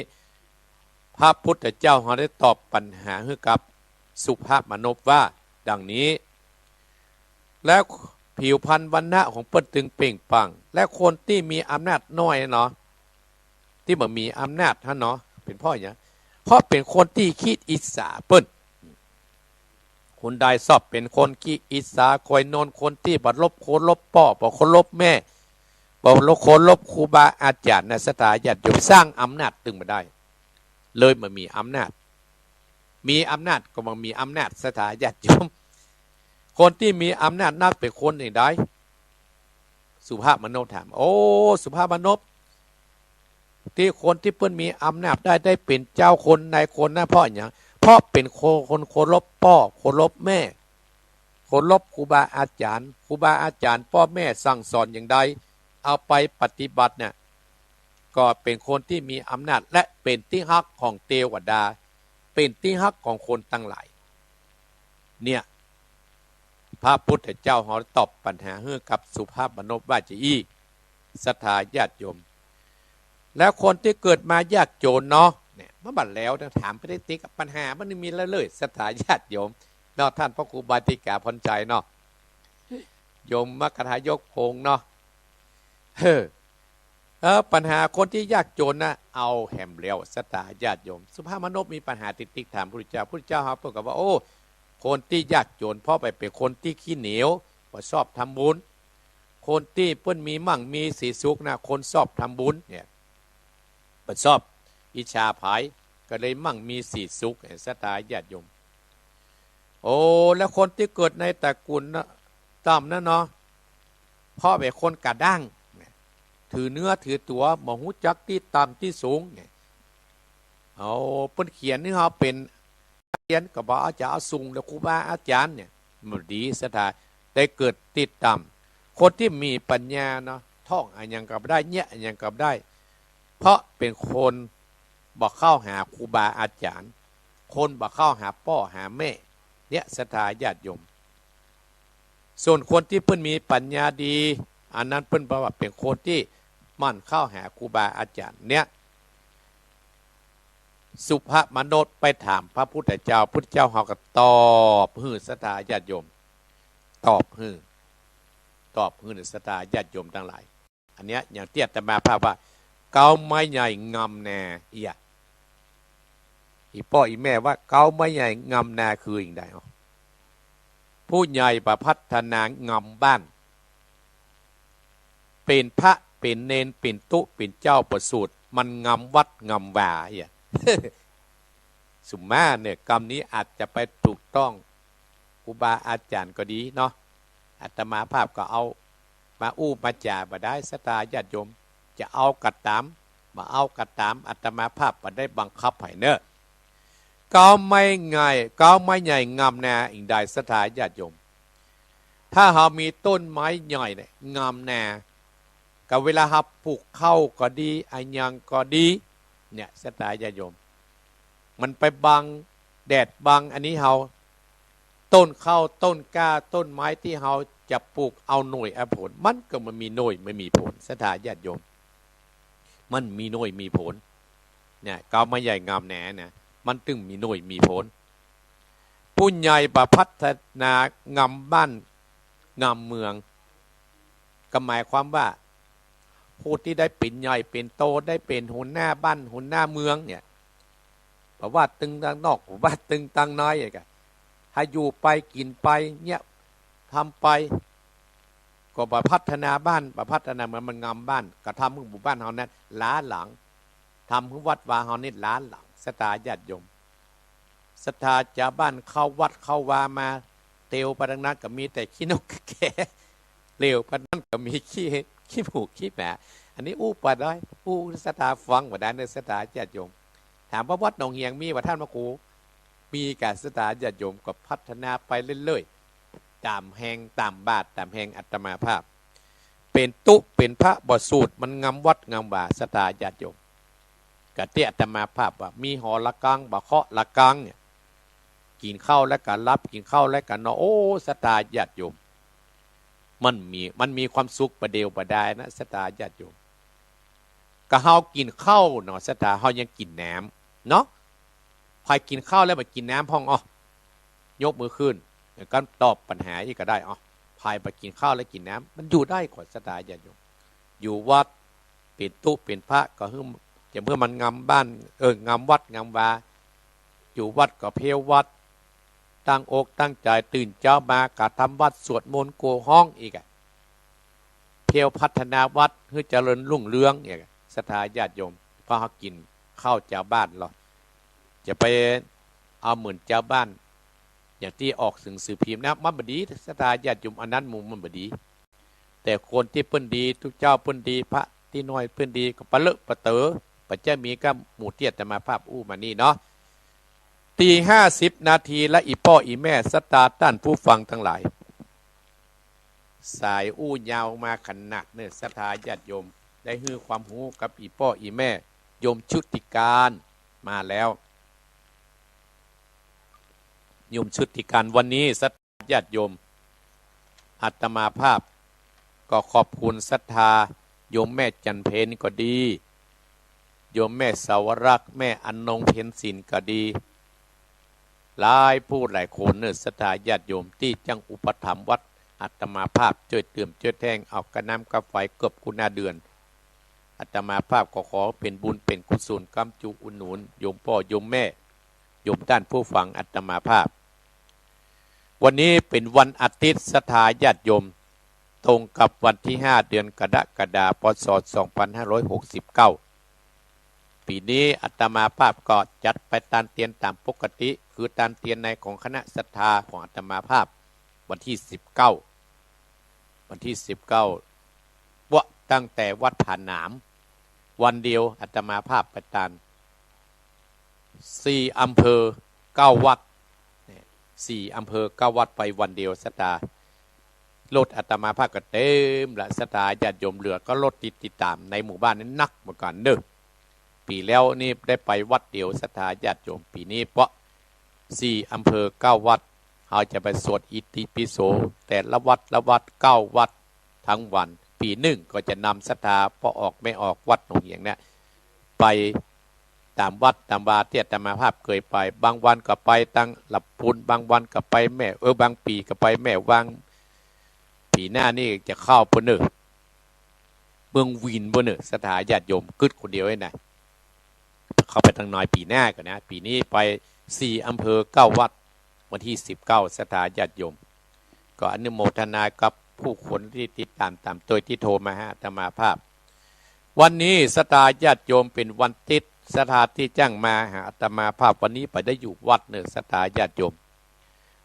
พระพุทธเจ้าเขาได้ตอบปัญหาให้กับสุภาพมนุษย์ว่าดังนี้แล้ว ผิวพรรณวรรณะของเปิ้นตึงเปล่งปลั่งและคนที่มีอำนาจน้อยเนาะที่บ่มีอำนาจฮะเนาะเป็นพ่ออย่างเพราะเป็นคนที่คิดอิจฉาเปิ้นคนใดสอบเป็นคนขี้อิจฉาคอยโนนคนที่บ่ลบโคลบพ่อบ่คนลบแม่บ่ลบโคลบครูบาอาจารย์ในสถาญาติโยมสร้างอำนาจตึงมาได้เลยมันมีอำนาจก็มันมีอำนาจสถาญาติโยมคนที่มีอำนาจนักเป็นคนอย่างใดสุภาพมโนถามโอ้สุภาพมโนที่คนที่เพิ่นมีอำนาจได้เป็นเจ้าคนนายคนนะเพราะอย่างเพราะเป็นคนเคารพพ่อเคารพแม่เคารพครูบาอาจารย์พ่อแม่สั่งสอนอย่างใดเอาไปปฏิบัติเนี่ยก็เป็นคนที่มีอำนาจและเป็นที่ฮักของเทวดาเป็นที่ฮักของคนทั้งหลายเนี่ยพระพุทธเจ้าเขาตอบปัญหาให้กับสุภาพมนุษย์ว่าจะอี้ศรัทธาญาติโยมแล้วคนที่เกิดมายากจนเนาะเนี่ยเมื่อบัดแล้วถามไปได้ติ๊กปัญหามันมีแล้วเลยศรัทธาญาติโยมเนาะท่านพระครูบาติกาพรใจเนาะโยมมกทายกพงเนาะปัญหาคนที่ยากจนนะเอาแหมแล้วศรัทธาญาติโยมสุภาพมนุษย์มีปัญหาติ๊กถามพระพุทธเจ้าครับเพิ่นก็ว่าโอ้คนที่ยากจนเพราะไปเป็นคนที่ขี้เหนียวว่าชอบทำบุญคนที่เพิ่นมีมั่งมีสีสุขนะคนชอบทำบุญเนี่ยชอบอิจฉาภายก็เลยมั่งมีสีสุขศรัทธาญาติโยมโอ้แล้วคนที่เกิดในตระกูลนะต่ำนะเนาะเพราะเป็นคนกระด้างถือเนื้อถือตัวบ่ฮู้จักที่ต่ำที่สูงเนี่ยเอาเพิ่นเขียนนี่เฮาเป็นเรียนก็บ่เอาจะเอาสูงแล้วครูบาอาจารย์เนี่ยมันดีศรัทธาได้เกิดติดต่ำคนที่มีปัญญาเนาะท่องอันยังกับได้เนี่ยอันยังกับได้เพราะเป็นคนบ่เข้าหาครูบาอาจารย์คนบ่เข้าหาพ่อหาแม่เนี่ยศรัทธาญาติโยมส่วนคนที่เพิ่นมีปัญญาดีอันนั้นเพิ่นบอกว่าเป็นคนที่มั่นเข้าหาครูบาอาจารย์เนี่ยสุภมโนไปถามพระพุทธเจ้าเขาก็ตอบฮือศรัทธาญาติโยมตอบฮือศรัทธาญาติโยมทั้งหลายอันเนี้ยอย่างเตี้ยแต่มาภาพว่าเกาไม้ใหญ่งำแน่อีพ่ออีแม่ว่าเกาไม้ใหญ่งำแน่คืออย่างไรผู้ใหญ่ประพัฒนางำบ้านเป็นพระเป็นเนนเป็นตุเป็นเจ้าประสูตรมันงำวัดงำว่าสุมมาเนี่ยกรรมนี้อาจจะไปถูกต้องครูบาอาจารย์ก็ดีเนาะอาตมาภาพก็เอามาอู้มาจ่าบ่ได้ศรัทธาญาติโยมจะเอากัดตามมาเอากัดตามอาตมาภาพบ่ได้บังคับให้เนอะก้าวไม่ง่ายก้าวไม่ใหญ่งามแน่อีกใดศรัทธาญาติโยมถ้าเรามีต้นไม้ใหญ่เนี่ยงามแน่กับเวลาเราปลูกเข้าก็ดีอันยังก็ดีเนี่ยศรัทธาญาติโยมมันไปบังแดดบังอันนี้เราต้นข้าวต้นกล้าต้นไม้ที่เราจะปลูกเอาหน่วยเอาผลมันก็มันมีหน่วยไม่มีผลศรัทธาญาติโยมมันมีหน่วยมีผลเนี่ยก้าวไม้ใหญ่งามแหน่นะมันตึงมีหน่วยมีผลผู้ใหญ่ประพัฒนางำบ้านงำเมืองก็หมายความว่าผู้ที่ได้เป็นใหญ่เป็นโตได้เป็นหัวหน้าบ้านหัวหน้าเมืองเนี่ยเพราะว่าตึงตังนอกว่าตึงตังน้อยอย่างกันถ้าอยู่ไปกินไปเนี่ยทำไปก็ประพัฒนาบ้านประพัฒนามันงำบ้านก็ทำให้หมู่บ้านเฮานั้นล้าหลังทำให้วัดวาเฮานี่ล้าหลังศรัทธาญาติโยมศรัทธาชาวบ้านเข้าวัดเข้าวามาเตียวปะดังนั้นก็มีแต่ขี้นกแก่เลี้ยวปะนั้นก็มีขี้หมูขี้แหมอันนี้อู้ปะได้อู้ศรัทธาฟังว่าได้ในศรัทธาญาติโยมถามว่าวัดหนองเฮียงมีว่าท่านพระครูมีการศรัทธาญาติโยมก็พัฒนาไปเรื่อยๆตามแห่งตามบาทตามแห่งอัตมาภาพเป็นตุเป็นพระบทสูตรมันงำวัดงำว่าศรัทธาญาติโยมกะเตี้ยอัตมาภาพว่ามีหอละกังบะเคาะละกังเนี่ยกินข้าวและการรับกินข้าวและการนอนโอ้ศรัทธาญาติโยมมันมีความสุขประเดียวประดายนะศรัทธาญาติโยมก็เฮากินข้าวเนาะศรัทธาเฮายังกินแหนมเนาะพอกินข้าวแล้วมากินน้ำพ่องยกมือขึ้นก็ตอบปัญหาอีกก็ได้ พายไปกินข้าวและกินน้ำมันอยู่ได้ก่อนศรัทธาญาติโยมอยู่วัดเป็นตู้เป็นพระก็เพื่อมันงามบ้านงามวัดงามวาอยู่วัดก็เพลวัดตั้งอกตั้งใจตื่นเช้ามากะทำวัดสวดมนต์โกห้องอีกเพลพัฒนาวัดเพื่อเจริญรุ่งเรืองอีกศรัทธาญาติโยมพอเขากินข้าวเจ้าบ้านหรอจะไปเอาเหมือนเจ้าบ้านอย่างที่ออกสื่อพิมพ์นะมันบดีศรัทธาญาติโยมอันนั้นมุมมันบดีแต่คนที่เปิ้นดีทุกเจ้าเปิ้นดีพระที่น้อยเปิ้นดีก็ปะเลอะปะเต๋อปัจจัยมีก็หมู่เตี้ยแต่มาภาพอู้มานี่เนาะตี50 นาทีและอีพ่ออีแม่ศรัทธาท่านผู้ฟังทั้งหลายสายอู้ยาวมาขนาดเนี่ยศรัทธาญาติโยมได้ฮื้อความรู้กับอีพ่ออีแม่โยมชุติการมาแล้วโยมชุติการวันนี้ศรัทธาญาติโยมอาตมาภาพก็ขอบคุณศรัทธาโยมแม่จันเพนก็ดีโยมแม่สาวรักษ์แม่อนนงเพนศิลป์ก็ดีหลายผู้หลายคนเนี่ยศรัทธาญาติโยมที่จังอุปถัมภ์วัดอาตมาภาพช่วยเติมช่วยแทงเอากระน้ำกระไฟเกือบกุณาเดือนอาตมาภาพก็ขอเป็นบุญเป็นกุศลกำจุอุดหนุนโยมพ่อโยมแม่โยมท่านผู้ฟังอาตมาภาพวันนี้เป็นวันอาทิตย์ศรัทธาญาติโยมตรงกับวันที่5 เดือนกรกฎาคม พ.ศ. 2569ปีนี้อาตมาภาพก็จัดไปตามเตียนตามปกติคือตามเตียนในของคณะศรัทธาของอาตมาภาพวันที่19วะตั้งแต่วัดผาหนามวันเดียวอาตมาภาพไปตาม4 อำเภอ 9 วัด4 อำเภอ 9 วัดไปวันเดียวศรัทธารถอาตมาภาพก็เต็มละศรัทธาญาติโยมเหลือก็รถติดตามในหมู่บ้านนั้นนักเหมือนกันเด้อปีแล้วนี่ได้ไปวัดเดียวศรัทธาญาติโยมปีนี้เพราะ4 อำเภอ 9 วัดเราจะไปสวดอิติปิโสแต่ละวัด9 วัดทั้งวันปีหนึ่งก็จะนำศรัทธาพอออกไม่ออกวัดหนองเหียงเนี่ยไปตามวัดตามวาที่อาตมาภาพเคยไปบางวันก็ไปตั้งหลับพุนบางวันก็ไปแม่บางปีก็ไปแม่วางปีหน้านี่จะเข้าปนเนอเมืองวินปนเนอศรัทธาญาติโยมกึดคนเดียวไอ้นะเข้าไปทางน้อยปีหน้ากันนะปีนี้ไป4 อำเภอ 9 วัดวันที่19ศรัทธาญาติโยมก็อนุโมทนากับผู้คนที่ติดตามตัวที่โทรมาหาอาตมาภาพวันนี้ศรัทธาญาติโยมเป็นวันติดศรัทธาที่จ้างมาหาอาตมาภาพวันนี้ไปได้อยู่วัดเนี่ยศรัทธาญาติโยม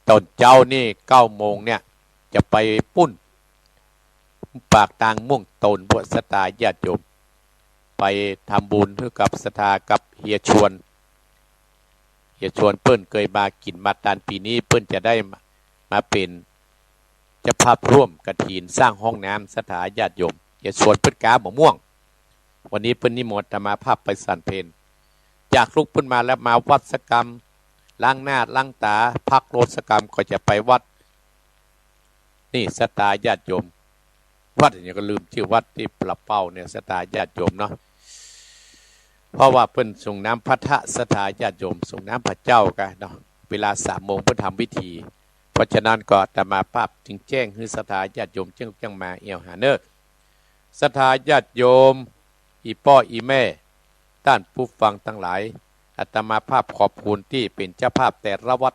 ตอนเจ้านี่9 โมงเนี่ยจะไปปุ้นปากทางม่วงตนพวกศรัทธาญาติโยมไปทำบุญเพื่อกับศรัทธากับเฮียชวนเปิ้นเคยมากินมาตานปีนี้เปิ้นจะได้มาเป็นเจ้าภาพร่วมกฐินสร้างห้องน้ำศรัทธาญาติโยมเฮียชวนเปิ้นกาหมะม่วงวันนี้เปิ้นนิมนต์อาตมาภาพไปสั่นเพลจากลุกเปิ้นมาแล้วมาวัดสกรรมล้างหน้าล้างตาพักโรสกรรมก็จะไปวัดนี่ศรัทธาญาติโยมวัดเนี่ยก็ลืมชื่อวัดที่ปรับเป้าเนี่ยศรัทธาญาติโยมเนาะเพราะว่าเพิ่นส่งน้ำพระทะศรัทธาญาติโยมส่งน้ำพระเจ้ากันเนาะเวลา3 โมงเพิ่นทำพิธีเพราะฉะนั้นก็อาตมาภาพจึงแจ้งให้ศรัทธาญาติโยมจังมาเอี่ยวหาเนอศรัทธาญาติโยมอีพ่ออีแม่ท่านผู้ฟังทั้งหลายอาตมาภาพขอบคุณที่เป็นเจ้าภาพแต่ละวัด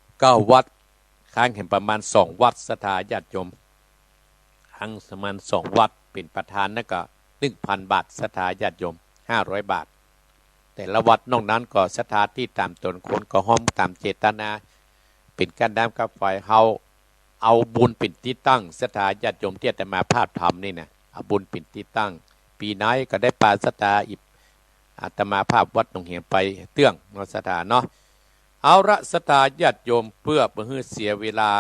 9 วัดค้างเห็นประมาณ2 วัดศรัทธาญาติโยมทั้งประมาณ2 วัดเป็นประธานนั่นก็ 1,000 บาทศรัทธาญาติโยม500 บาทแต่ละวัดนอกนั้นก็ศรัทธาที่ตามตนคนก็ห้อมตามเจตนาเป็นการน้ำกับไฟเฮาเอาบุญเป็นที่ตั้งศรัทธาญาติโยมที่อาตมาภาพทำนี่นะเอาบุญเป็นที่ตั้งปีไหนก็ได้ปาศรัทธาอีกอาตมาภาพวัดหนองเหียงไปเตื้องเนาะศรัทธาเนาะเอาละศรัทธาญาติโยมเพื่อบ่ให้เสียเวลา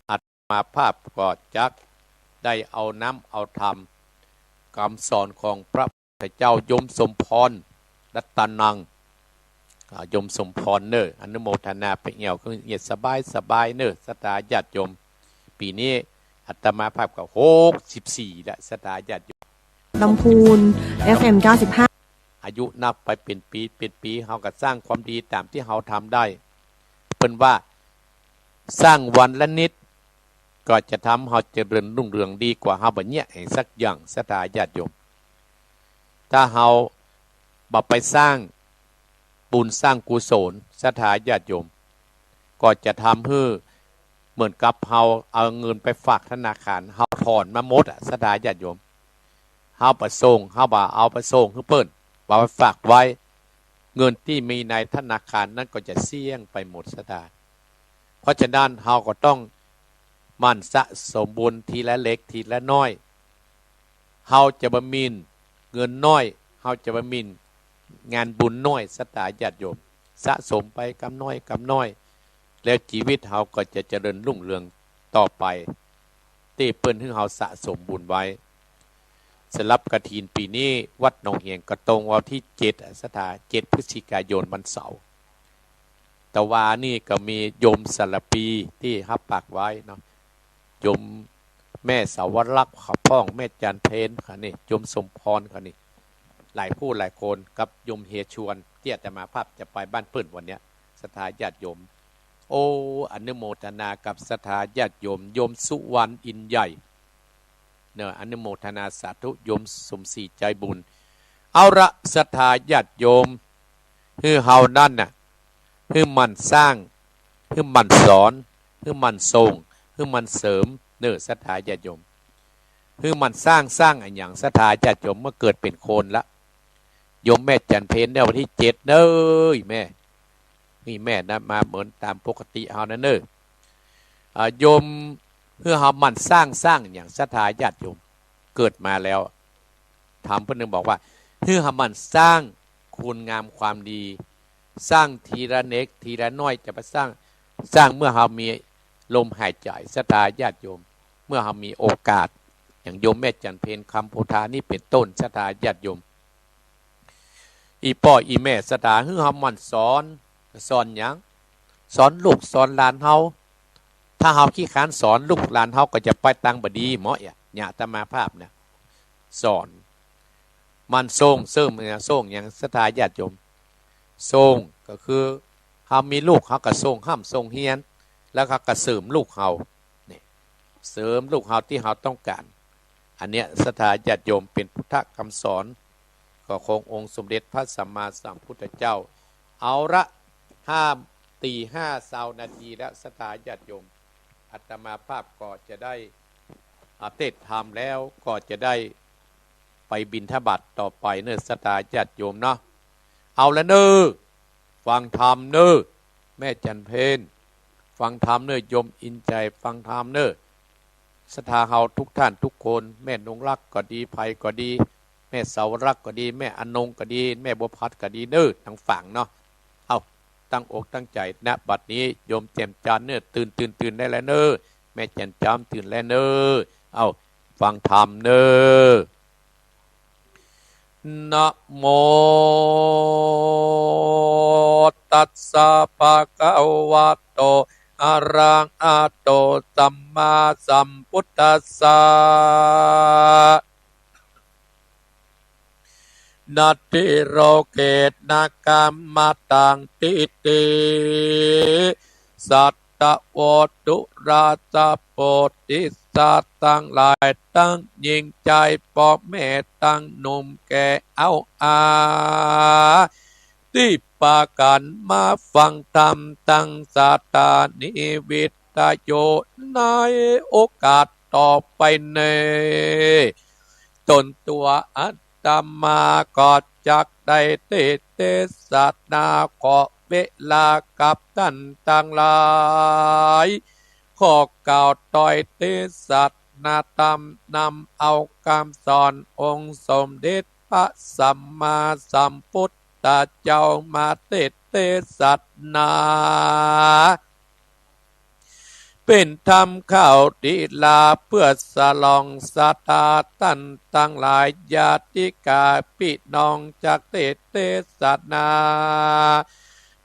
อาตมาภาพก็จักได้เอาน้ำเอาธรรมคำสอนของพระพุทธเจ้ายมสมพรรัตนังยมสมพรเนออนุโมทนาไปเอี่ยวก็เงียบสบายเนอศรัทธาญาติโยมปีนี้อาตมาภาพก็64ละศรัทธาญาติโยมลำพูน FM 95อายุนับไปเป็นปีเฮาก็สร้างความดีตามที่เฮาทำได้เพิ่นว่าสร้างวันละนิด ก็จะทำเฮาเจริญรุ่งเรืองดีกว่าเฮาบ่เนี่ยให้สักอย่างศรัทธาญาติโยมถ้าเฮาบ่ไปสร้างบุญสร้างกุศลศรัทธาญาติโยมก็จะทำให้เหมือนกับเฮาเอาเงินไปฝากธนาคารเฮาถอนมาหมดศรัทธาญาติโยมเฮาไปส่งเฮาบ่เอาไปส่งคือเปิ้นบ่ไปฝากไว้เงินที่มีในธนาคารนั้นก็จะเสี่ยงไปหมดศรัทธาเพราะฉะนั้นเฮาก็ต้องมันสะสมบุญทีละเล็กทีละน้อยเฮาจะบ่มีเงินน้อยเฮาจะบ่มีงานบุญน้อยศรัทธาญาติโยมสะสมไปกำน้อยกำน้อยแล้วชีวิตเฮาก็จะเจริญรุ่งเรืองต่อไปที่เปิ้นให้เฮาสะสมบุญไว้สำหรับกฐินปีนี้วัดหนองเหียงก็ตรงวันที่7ศรัทธา7พฤศจิกายนวันเสาร์แต่ว่านี่ก็มีโยมสารปีที่รับปากไว้เนาะโยมแม่สาวรักษ์ขับพ้องแม่จันเพนค่ะนี่โยมสมพรค่ะนี่หลายผู้หลายคนกับโยมเฮชวนที่อาตมาภาพจะไปบ้านเปิ้นวันเนี้ยศรัทธาญาติโยมโอ้อนุโมทนากับศรัทธาญาติโยมโยมสุวรรณอินใหญ่เนอะอนุโมทนาสาธุโยมสมศรีใจบุญเอาละศรัทธาญาติโยมคือเฮานั่นน่ะคือมันสร้างคือมันสอนคือมันทรงคือมันเสริมเนอะศรัทธาญาติโยมคือมันสร้างอันอย่างศรัทธาญาติโยมเมื่อเกิดเป็นโคนละโยมแม่จันเพนในวันที่7เด้อแม่นี่แม่นะมาเหมือนตามปกติเฮานั่นเด้อโยมเพื่อเฮามันสร้างอย่างศรัทธาญาติโยมเกิดมาแล้วถามเพิ่นนึงบอกว่าเพื่อเฮามันสร้างคุณงามความดีสร้างทีละเล็กทีละน้อยจะไปสร้างเมื่อเฮามีลมหายใจศรัทธาญาติโยมเมื่อเฮามีโอกาสอย่างโยมแม่จันเพนคำโพธานี่เป็นต้นศรัทธาญาติโยมอีพ่ออีแม่ศรัทธาเพื่อเฮามันสอนหยังสอนลูกสอนหลานเฮาถ้าเฮาขี้ค้านสอนลูกหลานเฮาก็จะไปตังบดีเหมาะเนี่ยอาตมาภาพเนี่ยสอนมันทรงเสริมเนี่ยทรงอย่างศรัทธาญาติโยมทรงก็คือเฮามีลูกเฮาก็ทรงห้ำทรงเฮียนแล้วเขาก็เสริมลูกเฮาเนี่ยเสริมลูกเฮาที่เฮาต้องการอันเนี้ยศรัทธาญาติโยมเป็นพุทธคำสอนก็คงองค์สมเด็จพระสัมมาสัมพุทธเจ้าเอาละ5 ตี 5 นาทีแล้วศรัทธาญาติโยมอาตมาภาพก็จะได้เทศธรรมแล้วก็จะได้ไปบิณฑบาตต่อไปเนื้อศรัทธาญาติโยมเนาะเอาละเน้อฟังธรรมเน้อแม่จันเพนฟังธรรมเน้อโยมอินใจฟังธรรมเน้อศรัทธาเฮาทุกท่านทุกคนแม่นงรักก็ดีไผก็ดีแม่เสารักก็ดีแม่อนงก็ดีแม่บัวพัดก็ดีเน้อทั้งฝั่งเนาะเอาตั้งอกตั้งใจณบัดนี้โยมแจ่มจันทร์เน้อตื่นได้แล้วเน้อแม่แจ่มจันทร์ตื่นแล้วเน้อเอาฟังธรรมเน้อนะโมตัสสะภะคะวะโตอะระหะโตสัมมาสัมพุทธัสสะนัตถิโรเกตนะกัมมะตังติติสัตตะโวตุราชโพธิสัตว์ตั้งหลายตั้งยิ่งใจพ่อแม่ตั้งหนุ่มแก่เอาที่ปากันมาฟังธรรมตั้งศรัทธานิวิตโยในโอกาสต่อไปในตนตัวอัตมาก็จักได้เทศนาขอเวลากับท่านทั้งหลายขอกล่าวต่อยเทศนาธรรมนำเอาคำสอนองค์สมเด็จพระสัมมาสัมพุทธเจ้ามาเทศนาเป็นธรรมข่าวดีลาเพื่อสลองศรัทธาท่านทั้งหลายญาติกาพี่น้องจากเทศนา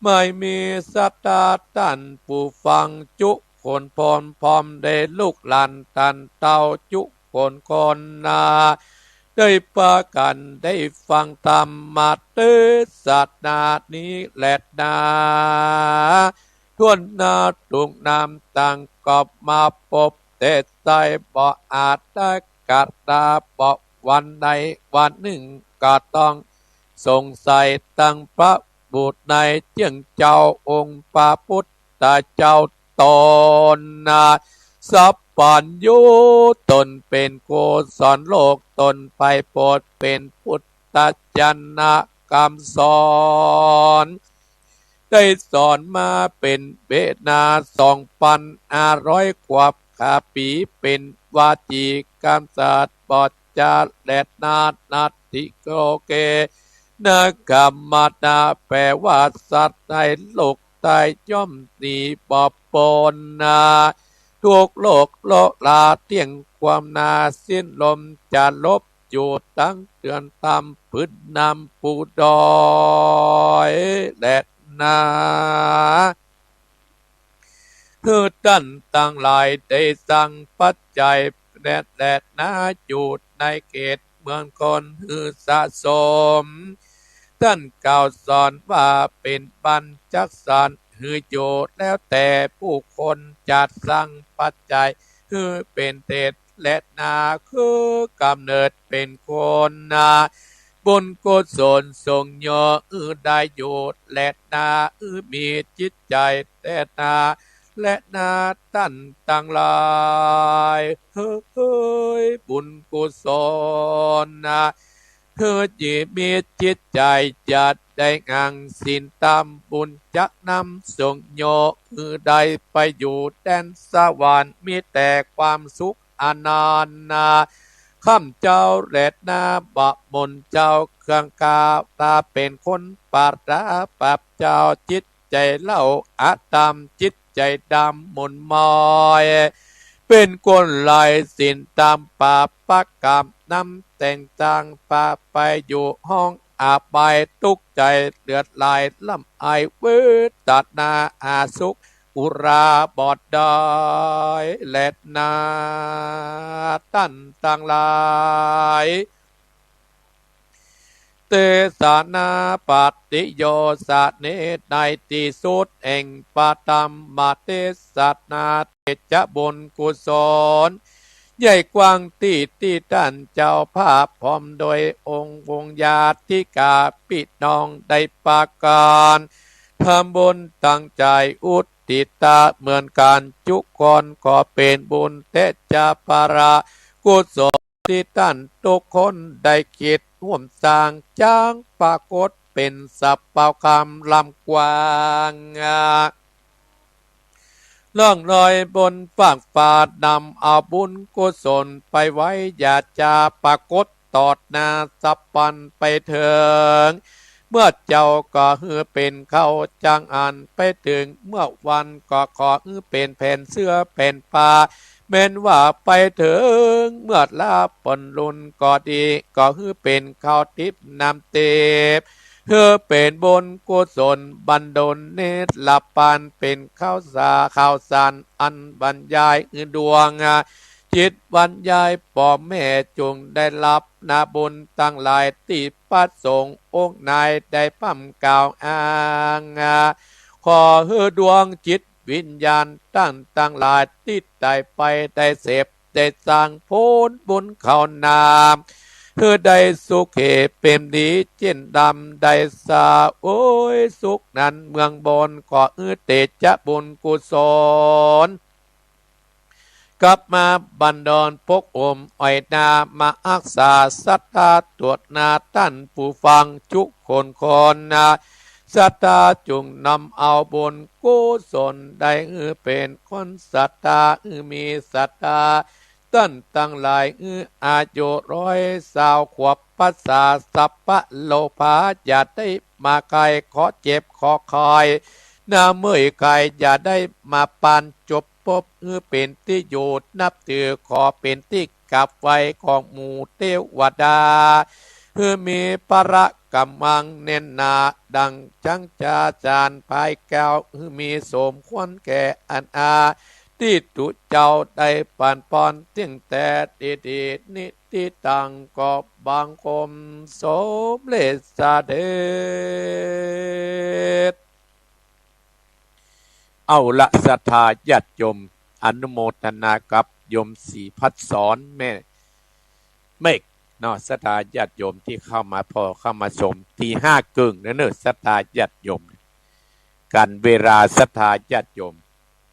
ไม่มีศรัทธาท่านผู้ฟังจุคนพรพร้อมได้ลูกหลานท่านเต้าจุคนนาได้ปากันได้ฟังธรรมเทศนานี้แหละนาทวนนาตุกนามต่างกอบมาพบ แต่ใจบ่อาจได้กะดาบ่วันใดวันหนึ่งก็ต้องสงสัยตั้งพระบุตรในเจียงเจ้าองค์พระพุทธเจ้าตนนาสัพพัญญูตนเป็นโกศลโลกตนไปโปรดเป็นพุทธญาณกรรมสอนได้สอนมาเป็นเบนา2,500 กว่าปีเป็นวาจีกรรมศาสตร์บอดจาและนาติโกเกนกรรมนาแปลว่าสัตว์ในโลกตายย่อมหนีบ่ปนนาทุกโลกโลลาเที่ยงความนาสิ้นลมจะลบอยู่ตั้งเตือนตามพื้นนำปูดอยและนาคือท่านตั้งหลายได้สั่งปัจจัยและนาอยู่ในเขตเมืองคนคือสะสมท่านกล่าวสอนว่าเป็นปัญจักสารคือโยชน์แล้วแต่ผู้คนจัดสร้างปัจจัยคือเป็นเทศและนาคือกำเนิดเป็นคนนาบุญกุศลทรงโยได้โยชน์และนามีจิตใจแต่นาและนาท่านตั้งหลายเฮ้ยบุญกุศลนาเธอจีมีจิตใจจัดได้งังสินตามบุญจักนำส่งโยได้ไปอยู่แดนสวรรค์มีแต่ความสุขอนันต์ข้ามเจ้าแรดนาบะมนเจ้าเครื่องกาตาเป็นคนปาราปับเจ้าจิตใจเล่าอาตามจิตใจดำมนมอยเป็นคนลายสินตามป่าปักกรรมนำแต่งต่างป่าไปอยู่ห้องอาบายทุกใจเลือดลายลำไอเวตัดนาอาสุขอุราบอดดอยและนาตั้นต่างหลายเตสานาปฏิโยสะเนในที่สุดแห่งปาตัมมาเตสัตนาเตจะบุญกุศลใหญ่กว้างที่ท่านเจ้าภาพพร้อมโดยองค์วงญาติกาปิดน้องได้ปาการทำบุญตั้งใจอุทิศตาเหมือนการจุกรก็เป็นบุญเตจาปารากุศลที่ท่านทุกคนได้คิดร่วมสร้างจ้างปรากฏเป็นสัพพะคำลำกว้างล่องลอยบนฝั่งฟ้านำเอาบุญกุศลไปไว้อย่าจะปรากฏตอดหน้าสับปันไปเถิงเมื่อเจ้าก็เป็นเข้าจังอันไปถึงเมื่อวันก็ขอเป็นแผ่นเสื้อแผ่นผ้าแม้นว่าไปถึงเมื่อลาปนลุนก็ดีก็เป็นข้าวทิพย์นำเตบเป็นบนกุศลบันดลเนตรลับปานเป็นข้าวสารอันบรรยายดวงจิตบรรยายป่อแม่จงได้รับนาบุญตั้งหลายที่ประสงค์องค์นายได้พั่มกล่าวอ้างขอดวงจิตวิญญาณตั้งหลายที่ได้ไปได้เสพได้สร้างโพลบุญเขานามได้สุขเป็นดีเจนดำได้สาโอ้ยสุขนั้นเมืองบนก็เตจะบุญกุศลกลับมาบันดอนพกอมอ้อยนามาอักษาสัตตาตรวจนาตั้นผู้ฟังทุกคนนาสัตตาจุงนำเอาบุญกุศลได้เป็นคนสัตตามีสัตตาตั้นตั้งหลายอายุ120 ขวบภาษาสัพพะโลภะอย่าได้มาไกลขอเจ็บขอคอยน้าเมื่อยไกลอย่าได้มาปานจบพบเป็นที่อยู่นับถือขอเป็นที่กลับไว้ของหมู่เทวดามีประกำมังเน้นนาดังจังจาจานภายแก้วมีสมควรแก่อันที่ตุเจ้าได้ปานปอนเตียงแต่ดีนิติตังก็บางคมสมเลสเดชเอาละศรัทธาญาติโยมอนุโมทนากับ โยมศรีพัฒสอนแม่เมฆเนาะศรัทธาญาติโยมที่เข้ามาพอเข้ามาชมตีห้ากึ่งนะเนอะศรัทธาญาติโยมกันเวลาศรัทธาญาติโยม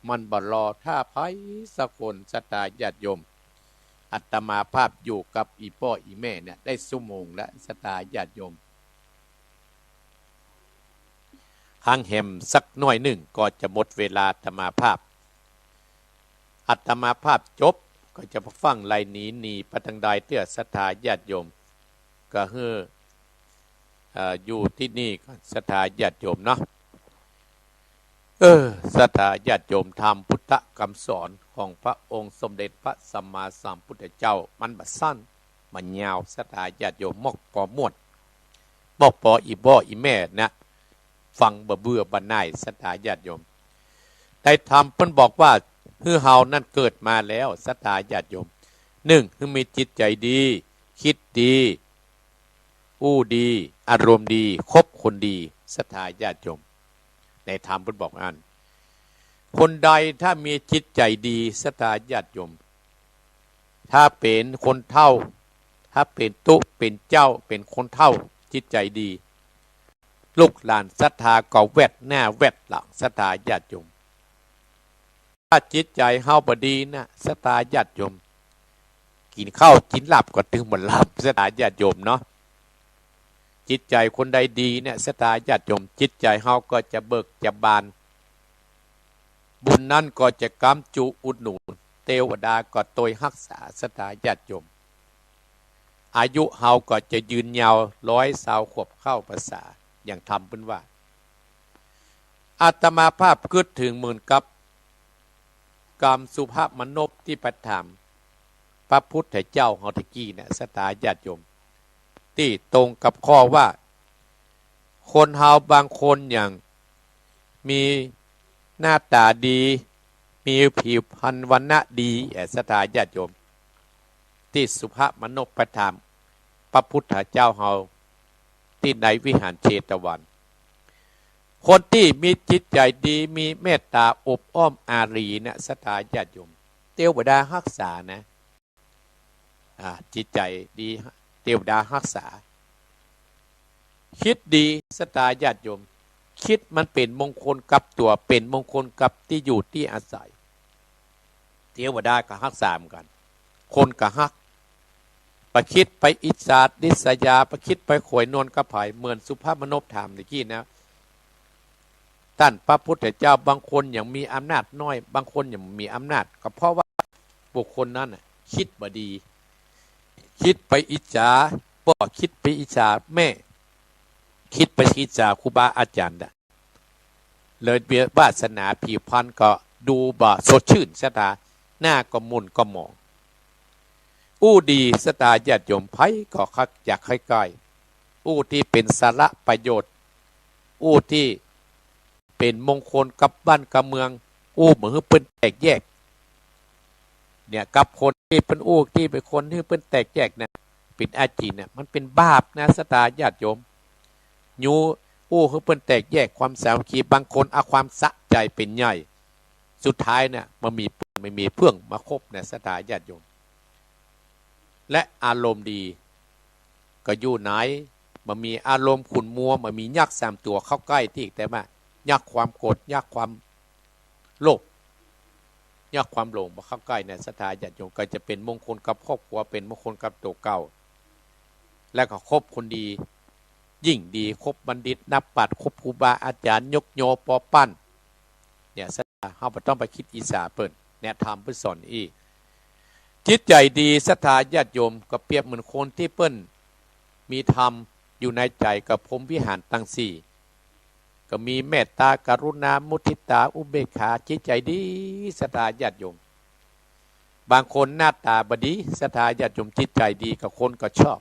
มันบ่รอถ้าไผสักคนศรัทธาญาติโยมอาตมาภาพอยู่กับอีพ่ออีแม่เนี่ยได้ชั่วโมงแล้วศรัทธาญาติโยมข้างแหมสักหน่อยหนึ่งก็จะหมดเวลาอาตมาภาพอาตมาภาพจบก็จะฟังไล่หนีไปทางใดเตื้อศรัทธาญาติโยมก็คืออยู่ที่นี่ก็ศรัทธาญาติโยมเนาะศรัทธาญาติโยมธรรมพุทธคำสอนของพระองค์สมเด็จพระสัมมาสัมพุทธเจ้ามันบัดสั้นมันยาวศรัทธาญาติโยมมอกปอม่วนมอกปออีบ่ออีแม่นะฟังเบื่อบันไนศรัทธาญาติโยมได้ธรรมเพิ่นบอกว่าคือเฮานั่นเกิดมาแล้วศรัทธาญาติโยม1คือมีจิตใจดีคิดดีอู้ดีอารมณ์ดีคบคนดีศรัทธาญาติโยมในธรรมเพิ่นบอกอันคนใดถ้ามีจิตใจดีศรัทธาญาติโยมถ้าเป็นคนเฒ่าถ้าเป็นตุเป็นเจ้าเป็นคนเฒ่าจิตใจดีลูกหลานศรัทธาก็แวดหน้าแวดหลังศรัทธาญาติโยมถ้าจิตใจเฮาบ่ดีนะศรัทธาญาติโยมกินข้าวกินลาบก็ถึงบ่หลับศรัทธาญาติโยมเนาะจิตใจคนใดดีเนี่ยศรัทธาญาติโยมจิตใจเฮาก็จะเบิกจะบานบุญนั้นก็จะกำจุอุดหนุนเทวดาก็ตวยรักษาศรัทธาญาติโยมอายุเฮาก็จะยืนยาว120ขวบเข้าภาษาอย่างทำเพิ่นว่าอาตมาภาพคิดถึงเหมือนกับกรรมสุภาพมนพที่ประถามพระพุทธเจ้าเฮาตะกี้เนี่ยศรัทธาญาติโยมที่ตรงกับข้อว่าคนเฮาบางคนอย่างมีหน้าตาดีมีผิวพรรณวรรณะดีศรัทธาญาติโยมที่สุภาพมนพประถามพระพุทธเจ้าเฮาที่ในวิหารเชตวันคนที่มีจิตใจดีมีเมตตาอบอ้อมอารีเนี่ยศรัทธาญาติโยมเทวดารักษานะจิตใจดีเทวดารักษาคิดดีศรัทธาญาติโยมคิดมันเป็นมงคลกับตัวเป็นมงคลกับที่อยู่ที่อาศัยเทวดาก็รักษาเหมือนกันคนก็รักประคิดไปอิจฉาดิษยาประคิดไปข่อยนวลกระไผเหมือนสุภาพมนพถามเมื่อกี้นะท่านพระพุทธเจ้าบางคนอย่างมีอำนาจน้อยบางคนอย่างมีอำนาจก็เพราะว่าบุคคลนั้นคิดบ่ดีคิดไปอิจฉาพ่อคิดไปอิจฉาแม่คิดไปอิจฉาครูบาอาจารย์เลยเบียวาสนาผิวพรรณก็ดูบ่สดชื่นศรัทธาหน้าก็มุนก็มองอู้ดีศรัทธาญาติโยมไผก็คักอยากให้ใกล้อู้ที่เป็นสาระประโยชน์อู้ที่เป็นมงคลกับบ้านกับเมืองอู้เหมือนเพิ่นแตกแยกเนี่ยกับคนที่เป็นอู้ที่เป็นคนที่เพิ่นแตกแยกเนี่ยเป็นอาจีนเนี่ยมันเป็นบาปนะศรัทธาญาติโยมยูอู้เพิ่นแตกแยกความสามัคคีบางคนเอาความสะใจเป็นใหญ่สุดท้ายเนี่ยมันมีไม่มีเพื่องมาคบเนี่ยศรัทธาญาติโยมและอารมณ์ดีก็อยู่ไหนมันมีอารมณ์ขุ่นมัวมันมียักษ์3ตัวเข้าใกล้ที่แต่ว่ายักษ์ความโกรธยักษ์ความโลภยักษ์ความหลงมาเข้าใกล้เนี่ยศรัทธาญาติโยมก็จะเป็นมงคลกับครอบครัวเป็นมงคลกับตัวเก่าและก็คบคนดียิ่งดีคบบัณฑิตนับปัดคบครูบาอาจารย์ยกโยปอปั้นเนี่ยศรัทธาเฮาบ่ต้องไปคิดอีสาเปิ้นแนะธรรมเพิ่นสอนอีจิตใจดีศรัทธาญาติโยมก็เปรียบเหมือนคนที่เปิ้นมีธรรมอยู่ในใจกับพรหมวิหารทั้ง4ก็มีเมตตากรุณามุทิตาอุเบกขาจิตใจดีศรัทธาญาติโยมบางคนหน้าตาบ่ดีศรัทธาญาติโยมจิตใจดีกับคนก็ชอบ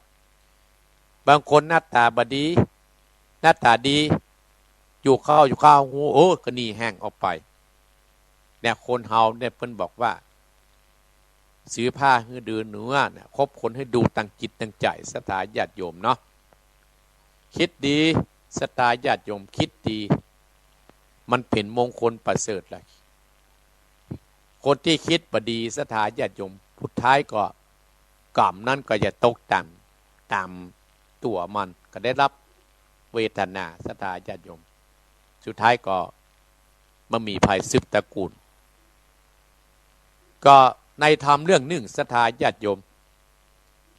บางคนหน้าตาบ่ดีหน้าตาดีอยู่ข้าวหูก็หนีแห้งออกไปเนี่ยคนเฮาเนี่ยเพิ่นบอกว่าซื้อผ้าให้ดูเนื้อเนี่ยคบคนให้ดูตั้งจิตตั้งใจศรัทธาญาติโยมเนาะคิดดีศรัทธาญาติโยมคิดดีมันเป็นมงคลประเสริฐเลย คนที่คิดบดีศรัทธาญาติโยมพุทท้ายก็กรรมนั้นก็จะตกต่ำตามตัวมันก็ได้รับเวทนาศรัทธาญาติโยมสุดท้ายก็มันมีภัยสืบตระกูลก็ในธรรมเรื่องหนึ่งศรัทธาญาติโยม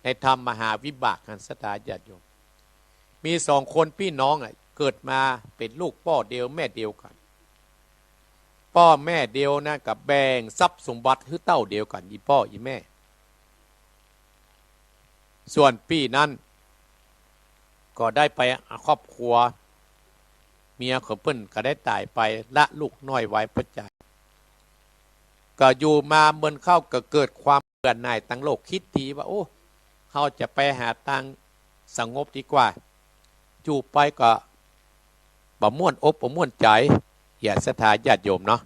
ในธรรมมหาวิบากกันศรัทธาญาติโยมมีสองคนพี่น้องเกิดมาเป็นลูกพ่อเดียวแม่เดียวกันพ่อแม่เดียวนะกับแบ่งทรัพย์สมบัติคือเต้าเดียวกันอีพ่ออีแม่ส่วนพี่นั้นก็ได้ไปครอบครัวเมียของเพิ่นก็ได้ตายไปละลูกน้อยไว้ประจายก็อยู่มาเมื่อเข้าก็เกิดความเบื่อหน่ายตั้งโลกคิดทีว่าโอ้เขาจะไปหาตังสงบดีกว่าอยู่ไปก็บ่ม่วนอกบ่ม่วนใจอย่าศรัทธาญาติโยมเนาะ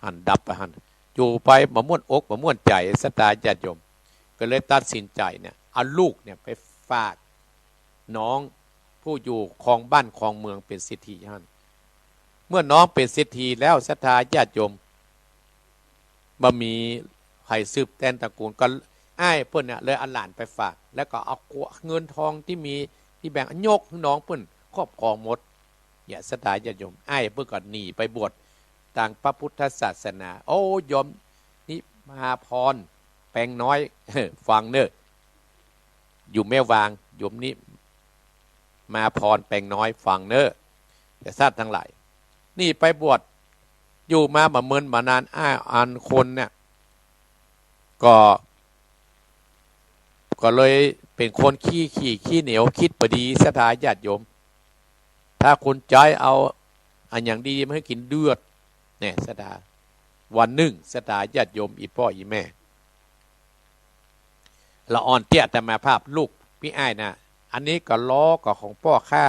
หันดับไปหันอยู่ไปบ่ม่วนอกบ่ม่วนใจศรัทธาญาติโยมก็เลยตัดสินใจเนี่ยเอาลูกเนี่ยไปฝากน้องผู้อยู่ครองบ้านครองเมืองเป็นเศรษฐีหันเมื่อน้องเป็นเศรษฐีแล้วศรัทธาญาติโยมบ่มีไผสืบแทนตระกูลก็อ้ายเพิ่นเนี่ยเลยเอาหลานไปฝากแล้วก็เอาเงินทองที่มีที่แบ่งยกน้องเพิ่นครอบครองหมดอย่าศรัทธาญาติโยมอ้ายเพิ่นก็หนีไปบวชทางพระพุทธศาสนาโอ้โยมนี่มาพรแปลงน้อยฟังเนอะอยู่แม่วางโยมนี่มาพรแปลงน้อยฟังเนอะแต่ทราบทั้งหลายนี่ไปบวชอยู่มาบ่เมินมานานอันคนเนี่ยก็เลยเป็นคนขี้เหนียวคิดบดีศรัทธาญาติโยมถ้าคนใจเอาอันอย่างดีมาให้กินเดือดเนี่ยศรัทธาวันหนึ่งศรัทธาญาติโยมอีพ่ออีแม่ละอ่อนเตี้ยแต่มาภาพลูกพี่อ้ายนะอันนี้ก็ล้อก็ของพ่อข้า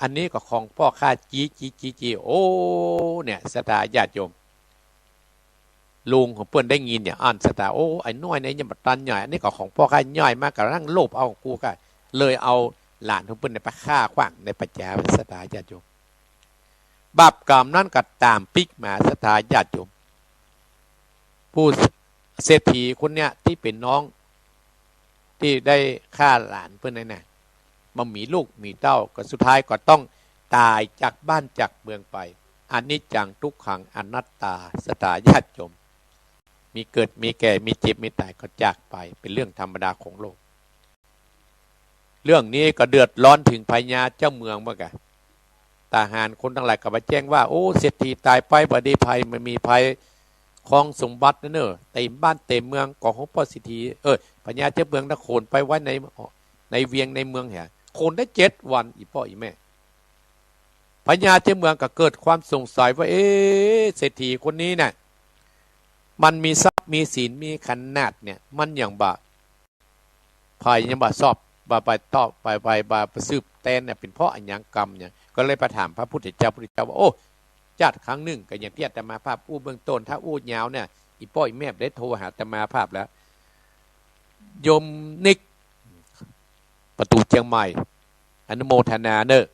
อันนี้ก็ของพ่อข้าจีโอ้เนี่ยศรัทธาญาติโยมลุงของเพื่อนได้ยินเนี่ยอ่านศรัทธาโอ้ไอ้น้อยเนี่ยยังบัดตันใหญ่อันนี้ก็ของพ่อข้าย่อยมากกระทั่งโลภเอากูก็เลยเอาหลานของเพื่อนในไปฆ่าขว้างในปัจจัยศรัทธาญาติโยมบาปกรรมนั้นก็ตามปิกมาศรัทธาญาติโยมผู้เศรษฐีคนเนี้ยที่เป็นน้องที่ได้ฆ่าหลานเพื่อนนั่นน่ะมันมีลูกมีเต้าก็สุดท้ายก็ต้องตายจากบ้านจากเมืองไปอนิจจังทุกขังอนัตตาศรัทธาญาติโยมมีเกิดมีแก่มีเจ็บมีตายก็จากไปเป็นเรื่องธรรมดาของโลกเรื่องนี้ก็เดือดร้อนถึงพญาเจ้าเมืองเมื่อกี้ทหารคนทั้งหลายก็มาแจ้งว่าโอ้เศรษฐีตายไปบ่ได้ภัยมันมีภัยของสมบัตินั่นเนอะเต็มบ้านเต็มเมืองของพ่อเศรษฐีพญาเจ้าเมืองนครไปไว้ในเวียงในเมืองแห่โคนได้7 วันอีพ่ออีแม่พญาเจ้าเมืองก็เกิดความสงสัยว่าเศรษฐีคนนี้เนี่ยมันมีทรัพย์มีศีลมีขันนาดเนี่ยมันอย่างบาภัยยังบาสอบบาไปต่อไปบาสืบแตนเนี่ยเป็นเพราะอันยังกรรมเนี่ยก็เลยไปถามพระพุทธเจ้าว่าโอ้จัดครั้งหนึ่งก็อย่างที่อาตมาภาพอู้เบื้องต้นถ้าอู้ยาวเนี่ยอีป้อยแม่ได้โทรหาอาตมาภาพแล้วโยมนิกประตูเชียงใหม่อนุโมทนาเนอะ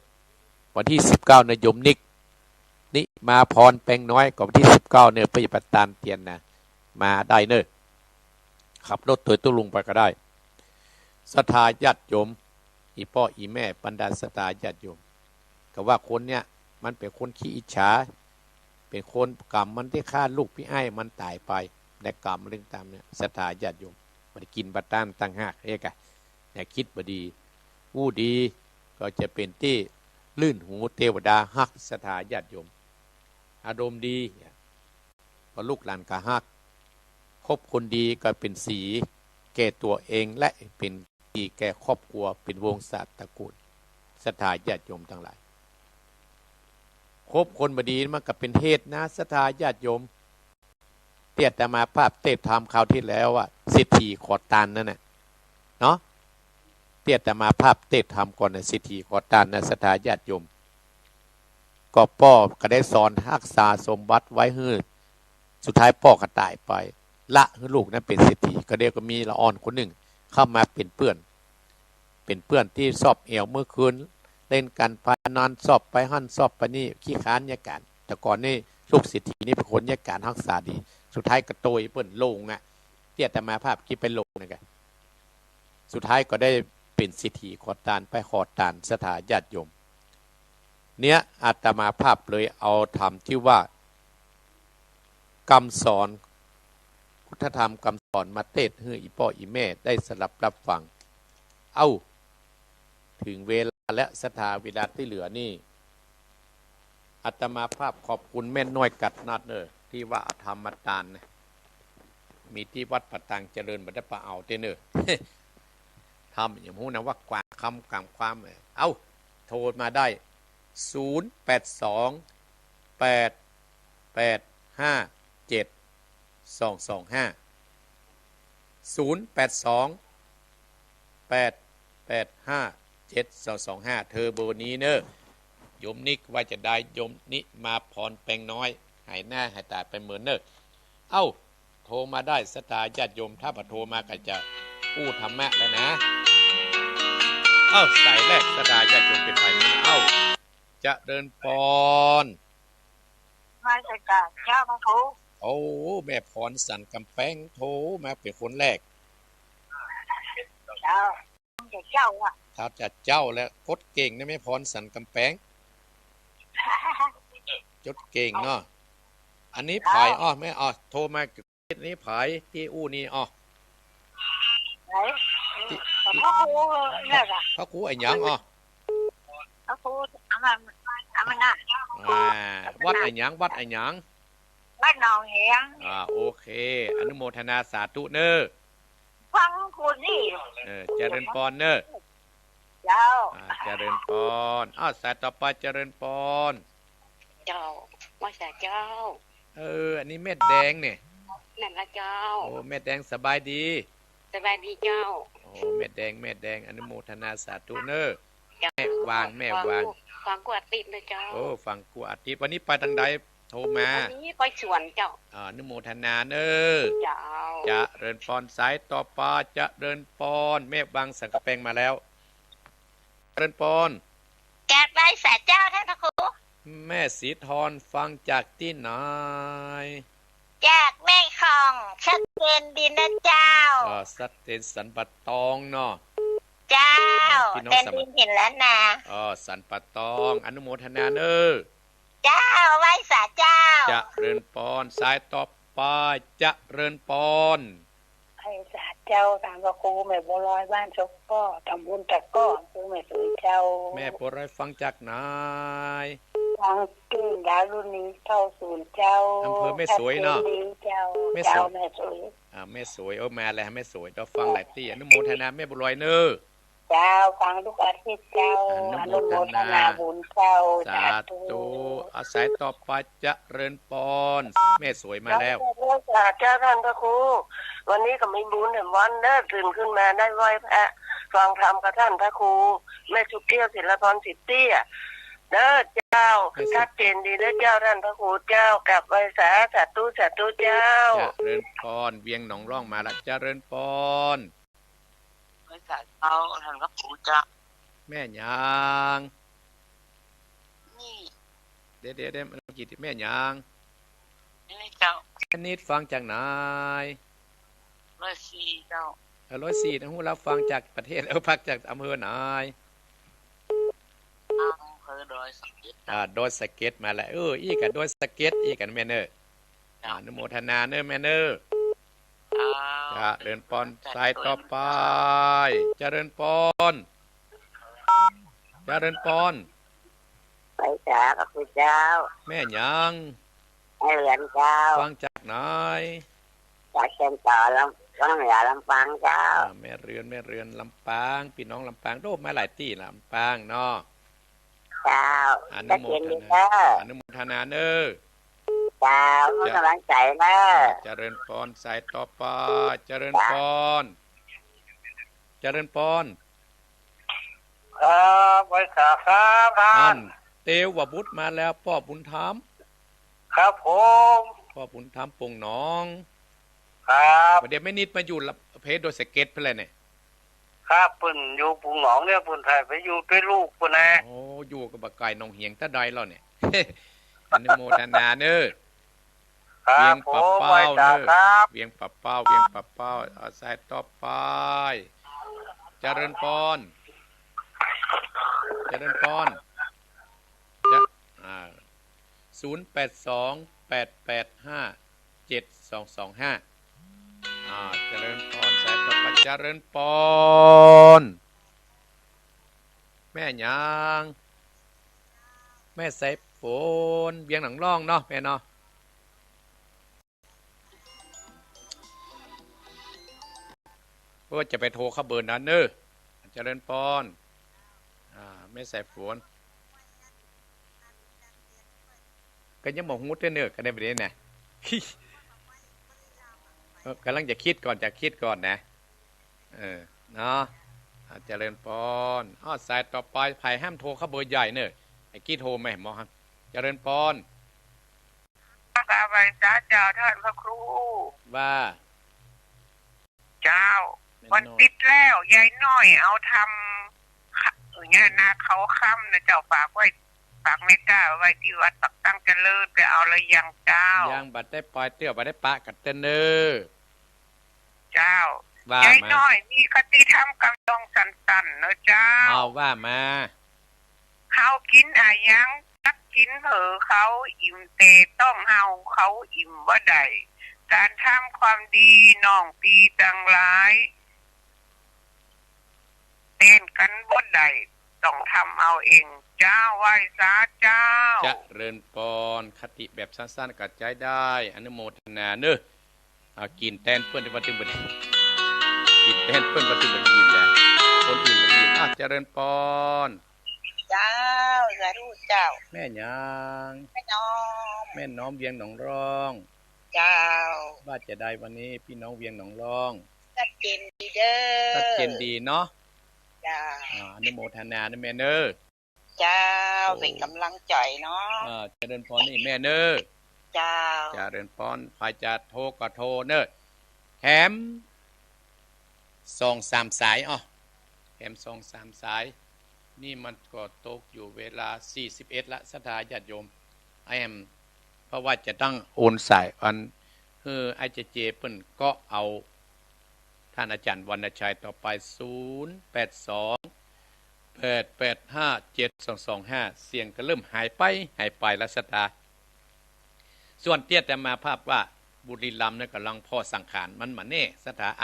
วันที่19นะโยมนิกนี่มาพรแปลงน้อยก่อนวันที่19เนี่ยไปปตานเตียนนะมาได้เนอะขับรถถอยตู้ลุงไปก็ได้ศรัทธาญาติโยมอีพ่ออีแม่บรรดาศรัทธาญาติโยมก็ว่าคนเนี้ยมันเป็นคนขี้อิจฉาเป็นคนกรรมมันที่ฆ่าลูกพี่ไอ้มันตายไปแต่กรรมเรื่องตามเนี่ยศรัทธาญาติโยมมันกินบัตต้านตั้งหักเรียกอะเนี่ยคิดบดีผู้ดีก็จะเป็นที่ลื่นหูเทวดาฮักศรัทธาญาติโยมอารมณ์ดีก็ลูกหลานก็ฮักคบคนดีก็เป็นสีแก่ตัวเองและเป็นสีแก่ครอบครัวเป็นวงศาตระกูลศรัทธาญาติโยมทั้งหลายคบคนบดีมันก็เป็นเหตุนะศรัทธาญาติโยมเตียแต่มาภาพเทศธรรมคราวที่แล้วว่าเศรษฐีขอทานนั่นน่ะเนาะเตียแต่มาภาพเทศธรรมก่อนนะเศรษฐีขอทานนะศรัทธาญาติโยมก็พ่อก็ได้สอนรักษาสมบัติไว้ให้สุดท้ายพ่อก็ตายไปละให้ลูกนั้นเป็นเศรษฐีก็เดียวก็มีละอ่อนคนหนึ่งเข้ามาเป็นเพื่อนที่สอบเอวเมื่อคืนเล่นกันพานอนสอบไปหั่นสอบไปนี่ขี้ค้านยาการแต่ก่อนนี่ลูกเศรษฐีนี่เป็นคนยาการรักษาดี สุดท้ายก็โตยเปิ้นลงอ่ะเตี้ยแต่มาภาพคิดเป็นลงนะกันสุดท้ายก็ได้เป็นสิทธิขอทานไปขอทานสถาญาติโยมเนี้ยอาตมาภาพเลยเอาธรรมที่ว่ากำสอนพุทธธรรมกำสอนมาเทศให้อีพ่ออีแม่ได้สลับรับฟังถึงเวลาและสถาเวลาที่เหลือนี่อาตมาภาพขอบคุณแม่น้อยกัดนัดที่ว่าธรรมทานนะมีที่วัดปะตังเจริญบัดปะเอาเนอ ทำอย่างหู้นะว่ากว่าคำกลางความโทรมาได้0828857225เธอเบอร์นี้เนอะโยมนิกว่าจะได้โยมนิมาพรแปลงน้อยหายหน้าหายตาไปเหมือนเนอะโทรมาได้สตาญาติโยมถ้าบ่โทรมาก็จะพูดธรรมะแล้วนะสายแรกสตาญาติโยมเป็นฝ่ายนี้จะเดินปอนมาจากเจ้าพระครูแม่พรสันกำแพงโทรมาเป็นคนแรกเจ้าอ่ะถ้าจะเจ้าแล้วกดเก่งนะแม่พรสันกำแพงจดเก่งเนาะอันนี้ผายแม่โทรมานี้ผายที่อู้นี่ไหนพระครูเนี่ยค่ะพระครูไอ้หยังพระครูอามันน่ะวัดไอ้หยังวัดหนองเฮียงโอเคอนุโมทนาสาธุเนอฟังคุณนี่เจริญพรเนอเจ้าเจริญพรสายต่อไปเจริญพรเจ้าว่าแต่เจ้าอันนี้เม็ดแดงเนี่ยนั่นละเจ้าเม็ดแดงสบายดีเจ้าเม็ดแดงอนุโมทนาสาธุเนอแม่วางฟังกูอาทิตย์เลยเจ้าฟังกูอาทิตย์วันนี้ไปทางใดโทรมาวันนี้ไปสวนเจ้าอนุโมทนาเนอเจ้าจะเดินปอนสายต่อปาจะเดินปอนแม่วางสังกะแปงมาแล้วเดินปอนแกไปสาเจ้าท่านพระครูแม่สีทรฟังจากที่ไหนจากแม่ของชัดเจนดีนะเจ้าชัดเจนสันปะตองเนาะเจ้าเต็มดินเห็นแล้วนะสันปะตองอนุโมทนาเนอเจ้าไว้สาเจ้าจะเริญปอนสายต่อไปจะเริญปอนไอ้สาเจ้าตามพระครูแม่บัวลอยบ้านชกก็ตำบลตะก้อคือแม่สวยเจ้าแม่บัวลอยฟังจากไหนฟังกิ้งดาวรุ่นนี้เข้าศูนย์เจ้าอำเภอแม่สวยเนาะเจ้าแม่สวยแม่สวยมาแล้วแม่สวยเราฟังหลายที่อนุโมทนาแม่บัวลอยเนอเจ้าฟังทุกอาทิตย์เจ้าอนุโมทนาบุญเจ้าสาธุอาศัยต่อไปจะเริญปอนแม่สวยมาแล้วเจ้าท่านพระครูวันนี้ก็มีบุญแห่งวันเด้อตื่นขึ้นมาได้ไหว้พระฟังธรรมกับท่านพระครูแม่ชุบเตี้ยศิลปรสิทธิ์เตี้ยเด้อเจ้าชัดเจนดีเด้อเจ้าท่านพระครูเจ้ากับไว้สาธุเจ้าจะเริญปอนเวียงหนองร่องมาแล้วจะเริญปอนไว้สาเอาท่านพระครูจ้าแม่ยางนี่เดี๋ยวมันกี่แม่ยางนี่เจ้าอันนี้ฟังจากไหน104เจ้า104นะฮู้รับฟังจากประเทศพักจากอำเภอไหนอำเภอดอยสะเก็ดดอยสะเก็ดมาแล้วอีกกับดอยสะเก็ดอีกกันแม่เนออนุโมทนาเนอแม่เนอจะเดินปอนสายต่อไปจะเดินปอนไปจ้ากับคุณเจ้าแม่ยังให้เหรียญเจ้าฟังจากไหนจากเชียงต่อลำเหนือลำปางเจ้าแม่เรือนลำปางพี่น้องลำปางโดมาหลายที่ลำปางเนาะเจ้าอนุโมทนาเนอเจ้ามีกำลังใจเนอเจริญพรสายต่อไปเจริญพรครับไว้สาครับท่านเตวบุตรมาแล้วพ่อบุญธรรมครับผมพ่อบุญธรรมปงหนองครับเดี๋ยวไม่นิดมาอยู่เพชรโดยสเก็ตไปเลยเนี่ยครับปุ่นอยู่ปงหนองเนี่ยปุ่นไทยไปอยู่ด้วยลูกปุ่นนะอยู่กับบักไก่นองเหียงตะไดแล้วเนี่ยอนุโมทนาเนอ เวียงปะเป้าเนอ ครับ เวียงปะเป้าเวียงปะเป้าเอาสายต่อไปเจริญพรเจริญพรจะ0828857225เจริญพรสายต่อไปเจริญพรแม่ยางแม่สายฝนเวียงหนังร่องเนาะแม่เนาะว่าจะไปโทรเข้าเบอร์นั้นเนอะเจริญพรแม่สายฝนก็ยังบอกงูเต้นเนอะกันได้ประเด็นนะ กำลังจะคิดก่อนนะเนาะเจริญพรสายต่อไปไผ่ห้ามโทรเข้าเบอร์ใหญ่เนอะไอ้กี้โทรไหมหมอครับเจริญพร กราบไหว้เจ้าท่านพระครู ว่า เจ้าวันติดแล้วยายน้อยเอาทำเนี่ยนะเขาค่ำนะเจ้าฝากไม่กล้าไว้ที่วัดปักตั้งเจริญไปเอาเลยยังเจ้ายังบัดได้ปล่อยเตี้ยวบัดได้ปะกัดเตนเนอร์ เจ้ายายน้อยมีคติธรรมกำลังสั้นๆนะเจ้าเอาว่ามาเขากินอายังตักกินเผอเขาอิ่มเตต้องเฮาเขาอิ่มว่าใดการทำความดีน้องปีจังหลายเต้นกันบ่ใดต้องทำเอาเองเจ้าไหว้สาเจ้าจะเริญปอนคติแบบสั้นๆกัดใจได้อนุโมทนาเนอะกินแตนเพื่อนวันตึงบัดกินแตนเพื่อนวันตึงบัดยินนะคนอื่นบัดยินจะเริญปอนเจ้าสาธุเจ้าแม่ยางแม่น้อมเวียงหนองร้องเจ้าว่าจะได้วันนี้พี่น้องเวียงหนองร้องชัดเจนดีเด้อชัดเจนดีเนาะจ้าอนุโมทนานะแม่เนอเจ้าเป็นกำลังใจเนาะเจริญพรนี่แม่เนอเจ้าเจริญพรใครจะโทรก็โทรเนอแถม2-3 สายแถม2-3 สายนี่มันก็ตกอยู่เวลา41ละศรัทธาญาติโยมเพราะว่าจะต้องโอนสายไอเจเปิ้นก็เอาท่านอาจารย์วรรณชัยต่อไป0828857225เสียงก็เริ่มหายไปแล้วศรัทธาส่วนเตี้ยแต่มาภาพว่าบุรีรัมย์เนี่ยกำลังพ่อสังขารมันมาแน่ศรัทธาอ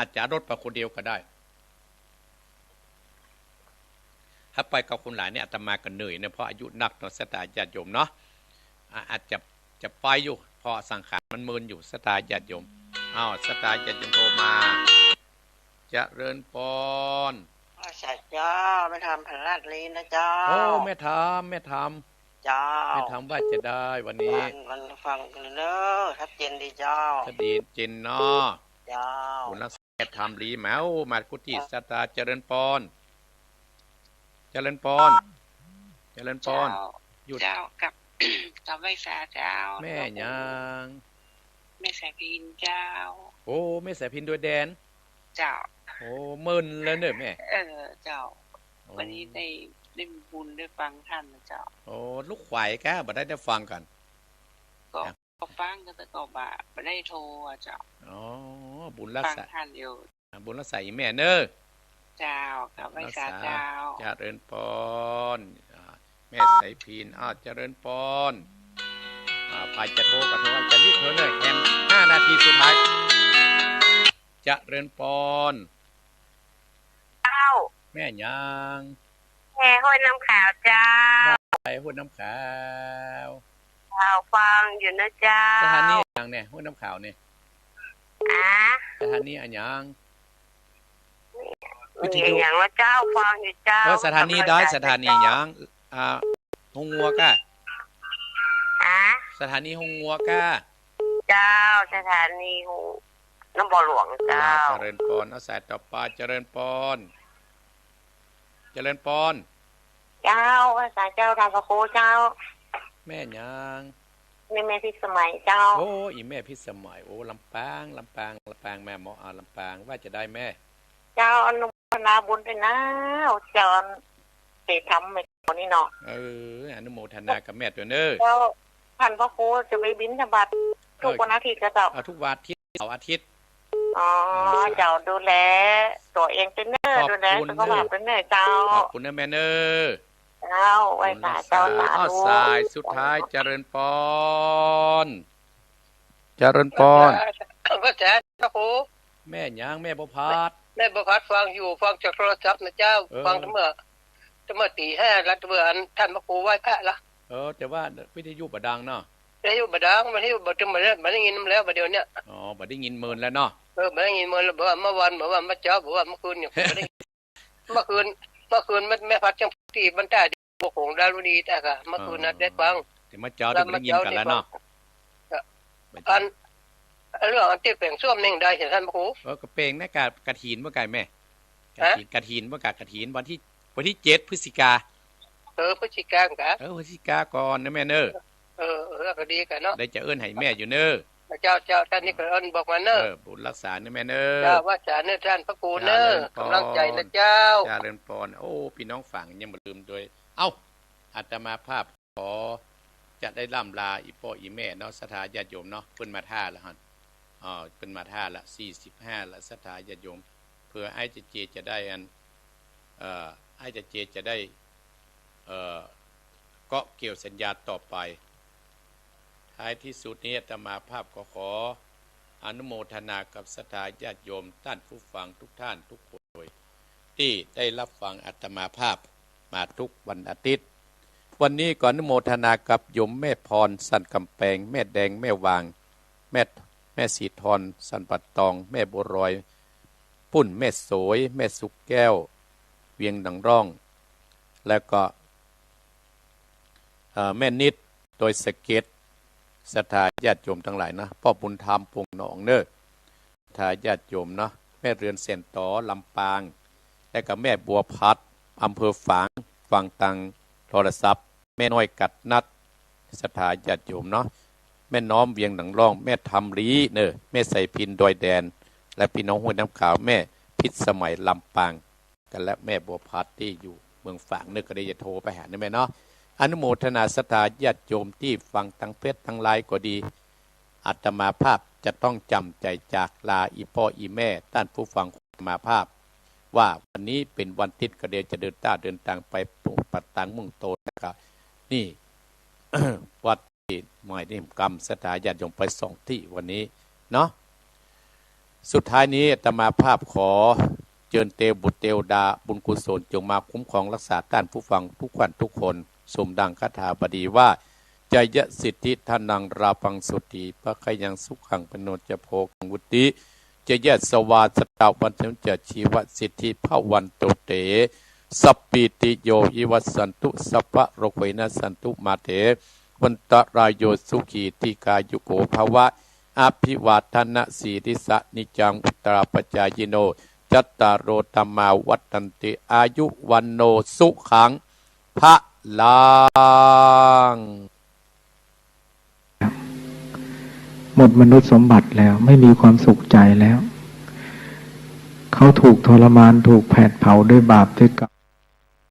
าจจะรถไปคนเดียวก็ได้ถ้าไปกับคนหลายเนี่ยอาตมาก็เหนื่อยเนี่ยเพราะอายุนักต่อศรัทธาญาติโยมเนาะอาจจะไปอยู่พอสังขารมันมึนอยู่ศรัทธาญาติโยมศรัทธาญาติโยมโทรมาเจริญพรใช่เจ้าไม่ทำพระราชลีนะเจ้าโอ้ไม่ทำเจ้าไม่ทำว่าจะได้วันนี้มันฟังกันเนอะชัดเจนดีเจ้าชัดเจนเนาะเจ้าคุณรักษาทำลีแมวมากุฏิศรัทธาเจริญพรหยุดเจ้ากับไหว้สาเจ้าแม่ยางแม่สายพินเจ้าโอ้แม่สายพินด้วยแดนเจ้าโอ้มึนแล้วเนอะแม่เจ้าวันนี้ได้บุญได้ฟังท่านนะเจ้าโอ้ลูกไข่แกบ่ได้ฟังกันก็ฟังกันแต่ก็บ่ได้โทรเจ้าบุญรักษาท่านอยู่บุญรักษาแม่เนอะเจ้ากับไหว้สาเจ้าเจริญพรแม่สายพินเจริญพรไปจะโทรกับโทรจะรีบโทรเลยแค่5 นาทีสุดท้ายเจริญพรเจ้าแม่ยางแม่ห้วยน้ำขาวเจ้าไปห้วยน้ำขาวฟังอยู่นะเจ้าสถานีอย่างเนี่ยห้วยน้ำขาวเนี่ยสถานีอันยังอย่างว่าเจ้าฟังอยู่เจ้าสถานีได้สถานีอย่างหงงัวก้าสถานีหงงัวก้าเจ้าสถานีน้ำบ่อหลวงเจ้าเจริญพรสายต่อไปเจริญพรเจ้าสายเจ้าทางพระโคเจ้าแม่ยางแม่พิสมัยเจ้าโอ้อีแม่พิสมัยโอ้ลำปางแม่หมอลำปางว่าจะได้แม่เจ้าอนุโมทนาบุญด้วยนะเจ้าไปทำไม่คนนี้เนาะอนุโมทนากับแม่ตัวเนอเจ้าท ท่านพระครูจะไปบิณฑบาตทุกวันอาทิตย์ก็เจ้าทุกวันอาทิตย์เสาร์อาทิตย์อ๋อเจ้าดูแลตัวเองเป็นเนอร์ดูแลสุขภาพเป็นเนอร์เจ้าขอบคุณนะแม่เนอร์เจ้าไว้สาเจ้าสาธุสายสุดท้ายเจริญพรเจริญพรพระแจ๊พระครูแม่ยังแม่บุพาดแม่บุพาดฟังอยู่ฟังจากโทรศัพท์นะเจ้าฟังเมื่อตี 5แล้วเมื่อท่านพระครูไหว้พระละแต่ว่าวิทยุบดังเนาะวิทยุบดังวิทยุบถึงมาแล้วได้ยินแล้วประเดี๋ยวเนี้ยบ่ได้ยินเมินแล้วเนาะบ่ได้ยินเมินแล้วบอกว่าเมื่อวันบอกว่าเมื่อเช้าบอกว่าเมื่อคืนเนี่ยเมื่อคืนแม่พัดจังที่บรรดาพวกของดารุณีแต่ก็เมื่อคืนนั้นได้ฟังแต่เมื่อเช้าได้ยินกันแล้วเนาะอันเรื่องอันที่เปล่งส้วมนี่ได้เห็นท่านพระครูก็เปล่งในกฐินเมื่อไก่แม่กฐินเมื่อกฐินวันที่7พฤศจิกาพฤศจิกายนกันพฤศจิกาก่อนนะแม่เนอก็ดีกันเนาะได้จะเอิ้นให้แม่อยู่เนอเจ้าท่านนี่ก็เอิ้นบอกมาเนอบุญรักษานะแม่เนอเจ้าว่าจาเนอท่านพระครูเนอกำลังใจนะเจ้าเจริญพรโอ้พี่น้องฝั่งยังบ่ลืมโดยอาตมาภาพขอจะได้ล่ำลาอีพ่ออีแม่เนาะศรัทธาญาติโยมเนาะเพิ่นมาท่าแล้วหั่นเพิ่นมาท่าละ45ละศรัทธาญาติโยมเพื่อไอ้เจจะได้ไอ้เจจะได้ก็เกี่ยวสัญญาต่อไปท้ายที่สุดนี้อาตมาภาพก็ขออนุโมทนากับศรัทธาญาติโยมท่านผู้ฟังทุกท่านทุกคนโดยที่ได้รับฟังอาตมาภาพมาทุกวันอาทิตย์วันนี้ก่อนอนุโมทนากับโยมแม่พรสันกำแพงแม่แดงแม่วางแม่สีทรสันปัดตองแม่บัวรอยปุ่นแม่สวยแม่สุกแก้วเวียงดังร่องแล้วก็แม่นิดโดยสเก็ตศรัทธาญาติโยมทั้งหลายนะพ่อบุญธรรมพงหนองเนอศรัทธาญาติโยมเนาะแม่เรือนเสียนต่อลำปางและก็แม่บัวพัดอำเภอฝางฟังตังโทรศัพท์แม่น้อยกัดนัดศรัทธาญาติโยมเนาะแม่น้อมเวียงหนังร่องแม่ทำรีเนอแม่ใส่พินดอยแดนและพี่น้องห้วยน้ำขาวแม่พิษสมัยลำปางกันและแม่บัวพัดที่อยู่เมืองฝางนึกก็ได้จะโทรไปหาได้ไหมเนาะอนุโมทนาศรัทธาญาติโยมที่ฟังทั้งเฟซทั้งไลน์ก็ดีอาตมาภาพจะต้องจำใจจากลาอีพ่ออีแม่ท่านผู้ฟังอาตมาภาพว่าวันนี้เป็นวันทิศก็เดจะเดินทางไปปุปัตตังมุ่งโตนะครับนี่ วัดที่หมายนิมกรรมศรัทธาญาติโยมไป2ที่วันนี้เนาะสุดท้ายนี้อาตมาภาพขอเจิญเตวบุตรเตวดาบุญกุศลจงมาคุ้มครองรักษาท่านผู้ฟังทุกวันทุกคนสมดังคาถาบดีว่าจยสิทธิทานังราพังสุติพระขยังสุขังปโนจะโพกังวุติจยสวาสตาวันเถจะชีวสิทธิภวันโตเตสัพปิติโยอิวัสสันตุสัพพะโรเวนะสันตุมาเถวันตรายโยสุขีติกายุโกภวะอภิวาทนะสีริสะนิจังอุตตรปัจจายโนจัตตารโรธรรมาวัฏันติอายุวันโนสุขังพระลางหมดมนุษย์สมบัติแล้วไม่มีความสุขใจแล้วเขาถูกทรมานถูกแผดเผาด้วยบาปด้วยกรรม